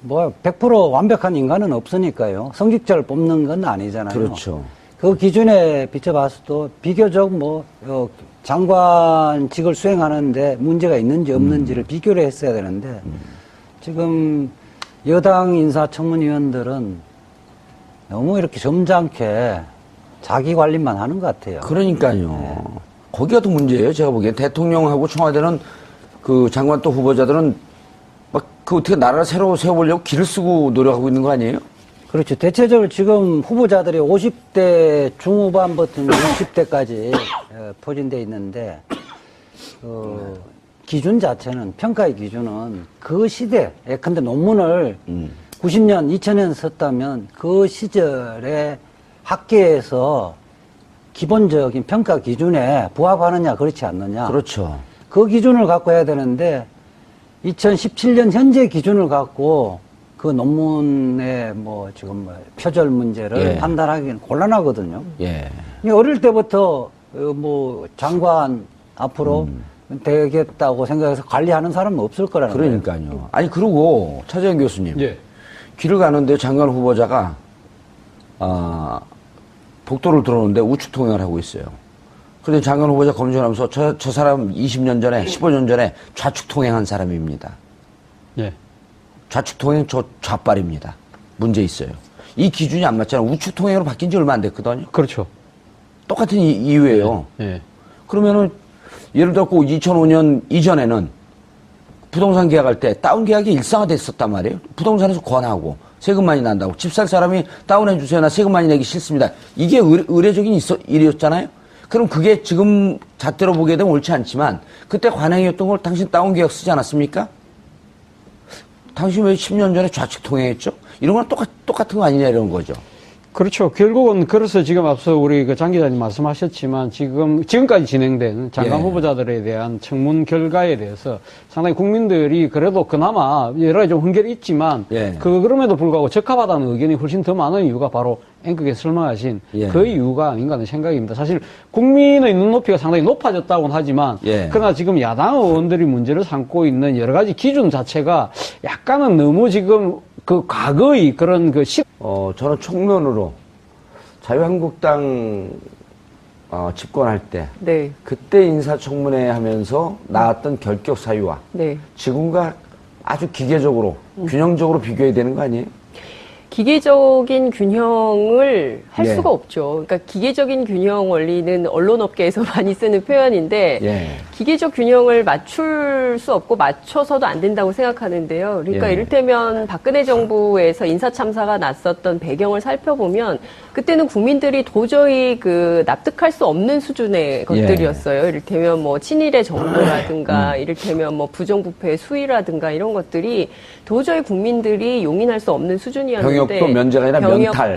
100% 완벽한 인간은 없으니까요. 성직자를 뽑는 건 아니잖아요. 그렇죠. 그 기준에 비춰봤어도 비교적 장관직을 수행하는데 문제가 있는지 없는지를 비교를 했어야 되는데 지금 여당 인사청문위원들은 너무 이렇게 점잖게 자기 관리만 하는 것 같아요. 그러니까요. 거기가 더 문제예요. 제가 보기엔 대통령하고 청와대는 그 장관 또 후보자들은 어떻게 나라를 새로 세워보려고 길을 쓰고 노력하고 있는 거 아니에요? 그렇죠. 대체적으로 지금 후보자들이 50대 중후반부터 60대까지 포진되어 있는데, 기준 자체는, 평가의 기준은 그 시대, 예컨대 논문을 90년, 2000년 썼다면 그 시절에 학계에서 기본적인 평가 기준에 부합하느냐, 그렇지 않느냐. 그렇죠. 그 기준을 갖고 해야 되는데, 2017년 현재 기준을 갖고 그 논문의 표절 문제를 예. 판단하기는 곤란하거든요. 예. 어릴 때부터 장관 앞으로 되겠다고 생각해서 관리하는 사람은 없을 거라는 거예요. 그러니까요. 아니, 그리고 차재현 교수님. 예. 길을 가는데 장관 후보자가, 복도를 들어오는데 우측 통행을 하고 있어요. 그런데 장관 후보자 검증하면서 저 사람 20년 전에, 15년 전에 좌측 통행한 사람입니다. 예. 좌측 통행 좌빨입니다. 문제 있어요. 이 기준이 안 맞잖아요. 우측 통행으로 바뀐 지 얼마 안 됐거든요. 그렇죠. 똑같은 이유예요. 예. 그러면은 예를 들어 2005년 이전에는 부동산 계약할 때 다운 계약이 일상화됐었단 말이에요. 부동산에서 권하고 세금 많이 난다고 집 살 사람이 다운해 주세요. 나 세금 많이 내기 싫습니다. 이게 의례적인 일이었잖아요. 그럼 그게 지금 잣대로 보게 되면 옳지 않지만 그때 관행이었던 걸 당신 다운 계약 쓰지 않았습니까? 당신 왜 10년 전에 좌측 통행했죠? 이런 건 똑같은 거 아니냐 이런 거죠. 그렇죠. 결국은 그래서 지금 앞서 우리 장 기자님 말씀하셨지만 지금까지 진행된 장관 예. 후보자들에 대한 청문 결과에 대해서 상당히 국민들이 그래도 그나마 여러 가지 좀 흔결이 있지만 예. 그럼에도 불구하고 적합하다는 의견이 훨씬 더 많은 이유가 바로 앵커께서 설명하신 예. 그 이유가 아닌가 하는 생각입니다. 사실 국민의 눈높이가 상당히 높아졌다고는 하지만 예. 그러나 지금 야당 의원들이 문제를 삼고 있는 여러 가지 기준 자체가 약간은 너무 지금 그 과거의 그런 저는 총론으로 자유한국당 집권할 때 네. 그때 인사청문회 하면서 나왔던 결격 사유와 네. 지금과 아주 기계적으로 균형적으로 비교해야 되는 거 아니에요? 기계적인 균형을 할 예. 수가 없죠. 그러니까 기계적인 균형 원리는 언론업계에서 많이 쓰는 표현인데 예. 기계적 균형을 맞출 수 없고 맞춰서도 안 된다고 생각하는데요. 그러니까 예. 이를테면 박근혜 정부에서 인사참사가 났었던 배경을 살펴보면 그때는 국민들이 도저히 납득할 수 없는 수준의 것들이었어요. 이를테면 친일의 정도라든가 이를테면 부정부패의 수위라든가 이런 것들이 도저히 국민들이 용인할 수 없는 수준이었는데 병역도 면제가 아니라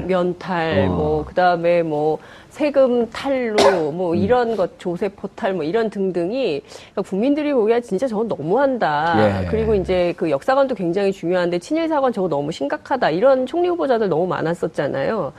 면탈. 뭐 그다음에 뭐 세금 탈루, 뭐 이런 것, 조세 포탈, 뭐 이런 등등이 그러니까 국민들이 보기에 진짜 저건 너무한다. 예. 그리고 이제 그 역사관도 굉장히 중요한데 친일 사관 저거 너무 심각하다. 이런 총리 후보자들 너무 많았었잖아요.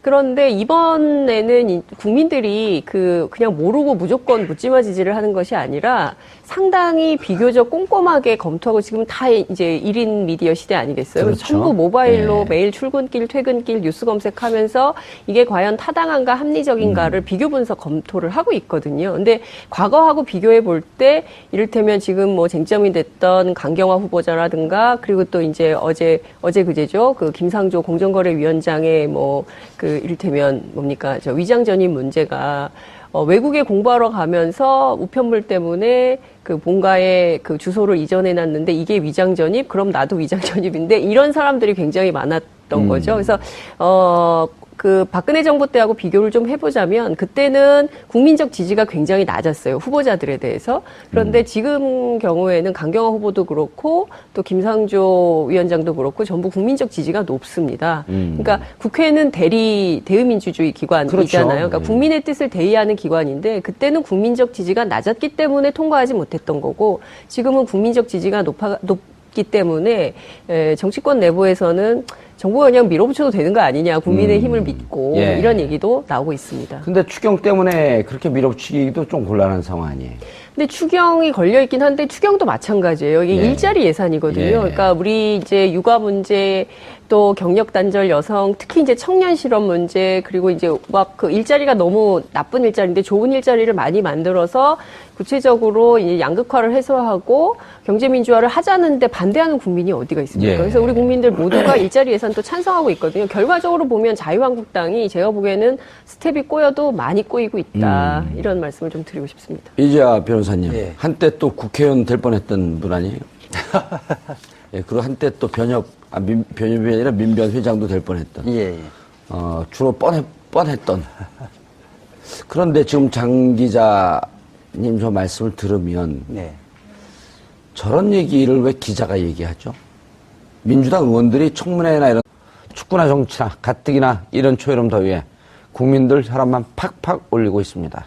그런데 이번에는 국민들이 그냥 모르고 무조건 묻지마 지지를 하는 것이 아니라 상당히 비교적 꼼꼼하게 검토하고 지금 다 이제 1인 미디어 시대 아니겠어요? 그래서 그렇죠. 전부 모바일로 네. 매일 출근길, 퇴근길 뉴스 검색하면서 이게 과연 타당한가 합리적인가를 비교 분석 검토를 하고 있거든요. 근데 과거하고 비교해 볼 때 이를테면 지금 뭐 쟁점이 됐던 강경화 후보자라든가 그리고 또 이제 어제 그제죠. 그 김상조 공정거래위원장의 이를테면 뭡니까? 위장 전입 문제가 외국에 공부하러 가면서 우편물 때문에 그 본가에 그 주소를 이전해 놨는데 이게 위장 전입? 그럼 나도 위장 전입인데 이런 사람들이 굉장히 많았던 거죠. 그래서 그 박근혜 정부 때하고 비교를 좀 해보자면 그때는 국민적 지지가 굉장히 낮았어요. 후보자들에 대해서. 그런데 지금 경우에는 강경화 후보도 그렇고 또 김상조 위원장도 그렇고 전부 국민적 지지가 높습니다. 그러니까 국회는 대의민주주의 기관이잖아요. 그렇죠. 그러니까 국민의 뜻을 대의하는 기관인데 그때는 국민적 지지가 낮았기 때문에 통과하지 못했던 거고 지금은 국민적 지지가 높기 때문에 정치권 내부에서는 정부가 그냥 밀어붙여도 되는 거 아니냐. 국민의 힘을 믿고 예. 이런 얘기도 나오고 있습니다. 근데 추경 때문에 그렇게 밀어붙이기도 좀 곤란한 상황 아니에요? 근데 추경이 걸려있긴 한데 추경도 마찬가지예요. 이게 예. 일자리 예산이거든요. 예. 그러니까 우리 이제 육아 문제 또 경력 단절 여성 특히 이제 청년 실업 문제 그리고 이제 막 그 일자리가 너무 나쁜 일자리인데 좋은 일자리를 많이 만들어서 구체적으로 이제 양극화를 해소하고 경제민주화를 하자는데 반대하는 국민이 어디가 있습니까? 예. 그래서 우리 국민들 모두가 일자리 예산 또 찬성하고 있거든요. 결과적으로 보면 자유한국당이 제가 보기에는 스텝이 꼬여도 많이 꼬이고 있다. 이런 말씀을 좀 드리고 싶습니다. 이재하 변호사님, 예. 한때 또 국회의원 될 뻔했던 분 아니에요? 예, 그리고 한때 또 변협이 아니라 민변 회장도 될 뻔했던. 예, 예. 주로 뻔했던. 그런데 지금 장 기자님 저 말씀을 들으면 네. 저런 얘기를 왜 기자가 얘기하죠? 민주당 의원들이 청문회나 이런 축구나 정치나 가뜩이나 이런 초여름 더위에 국민들 혈압만 팍팍 올리고 있습니다.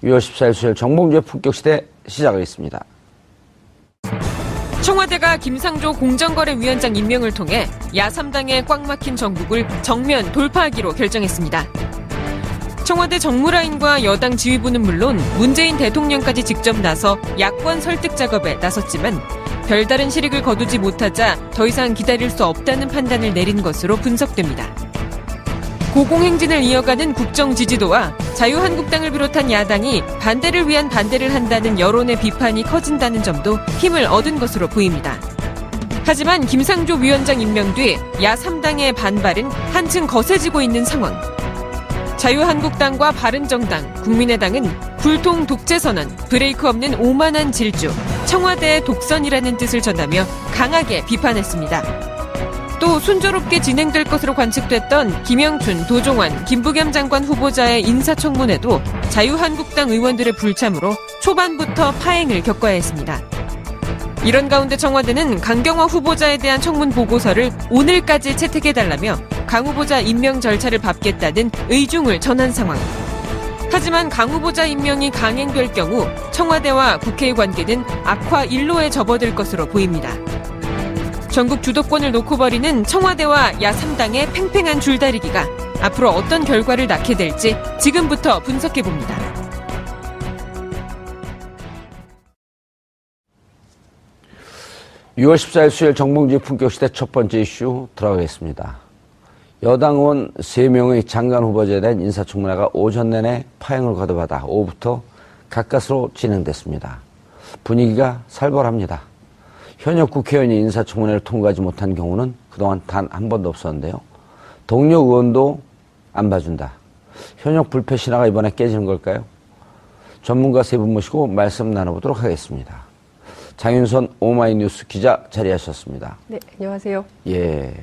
6월 14일 수요일 정봉주의 품격시대 시작하겠습니다. 청와대가 김상조 공정거래위원장 임명을 통해 야3당의 꽉 막힌 정국을 정면 돌파하기로 결정했습니다. 청와대 정무라인과 여당 지휘부는 물론 문재인 대통령까지 직접 나서 야권 설득 작업에 나섰지만 별다른 실익을 거두지 못하자 더 이상 기다릴 수 없다는 판단을 내린 것으로 분석됩니다. 고공행진을 이어가는 국정 지지도와 자유한국당을 비롯한 야당이 반대를 위한 반대를 한다는 여론의 비판이 커진다는 점도 힘을 얻은 것으로 보입니다. 하지만 김상조 위원장 임명 뒤 야3당의 반발은 한층 거세지고 있는 상황. 자유한국당과 바른정당, 국민의당은 불통 독재선언, 브레이크 없는 오만한 질주, 청와대의 독선이라는 뜻을 전하며 강하게 비판했습니다. 또 순조롭게 진행될 것으로 관측됐던 김영춘, 도종환, 김부겸 장관 후보자의 인사청문회도 자유한국당 의원들의 불참으로 초반부터 파행을 겪어야 했습니다. 이런 가운데 청와대는 강경화 후보자에 대한 청문 보고서를 오늘까지 채택해달라며 강 후보자 임명 절차를 밟겠다는 의중을 전한 상황. 하지만 강 후보자 임명이 강행될 경우 청와대와 국회의 관계는 악화 일로에 접어들 것으로 보입니다. 전국 주도권을 놓고 벌이는 청와대와 야3당의 팽팽한 줄다리기가 앞으로 어떤 결과를 낳게 될지 지금부터 분석해봅니다. (6월 14일) 수요일 정봉주의 품격시대 첫 번째 이슈 들어가겠습니다. 여당 의원 3명의 장관 후보자에 대한 인사청문회가 오전 내내 파행을 거듭하다 오후부터 가까스로 진행됐습니다. 분위기가 살벌합니다. 현역 국회의원이 인사청문회를 통과하지 못한 경우는 그동안 단 한 번도 없었는데요. 동료 의원도 안 봐준다. 현역 불패 신화가 이번에 깨지는 걸까요? 전문가 세 분 모시고 말씀 나눠보도록 하겠습니다. 장윤선 오마이뉴스 기자 자리하셨습니다. 네, 안녕하세요. 예.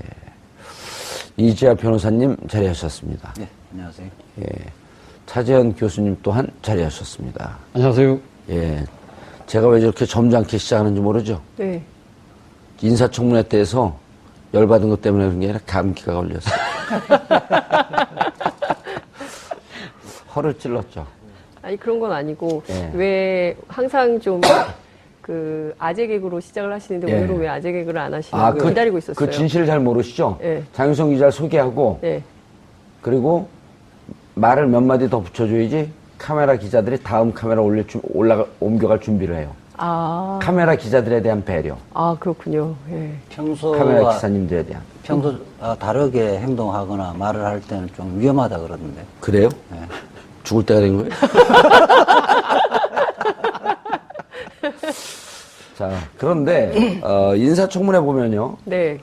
이재하 변호사님 자리하셨습니다. 네, 안녕하세요. 예. 차재현 교수님 또한 자리하셨습니다. 안녕하세요. 예. 제가 왜 저렇게 점잖게 시작하는지 모르죠? 네. 인사청문회 때에서 열받은 것 때문에 그런 게 아니라 감기가 걸렸어요. 허를 찔렀죠. 아니 그런 건 아니고 예. 왜 항상 좀 그 아재 개그로 시작을 하시는데 예. 오늘은 왜 아재 개그를 안 하시냐고 기다리고 있었어요. 그 진실을 잘 모르시죠? 예. 장윤성 기자를 소개하고 네. 그리고 말을 몇 마디 더 붙여줘야지 카메라 기자들이 다음 카메라 옮겨갈 준비를 해요. 아, 카메라 기자들에 대한 배려, 아 그렇군요. 예. 카메라 평소와 기사님들에 대한. 평소 다르게 행동하거나 말을 할 때는 좀 위험하다 그러던데. 그래요? 네. 죽을 때가 된 거예요? 자, 그런데 인사청문회 보면요. 네.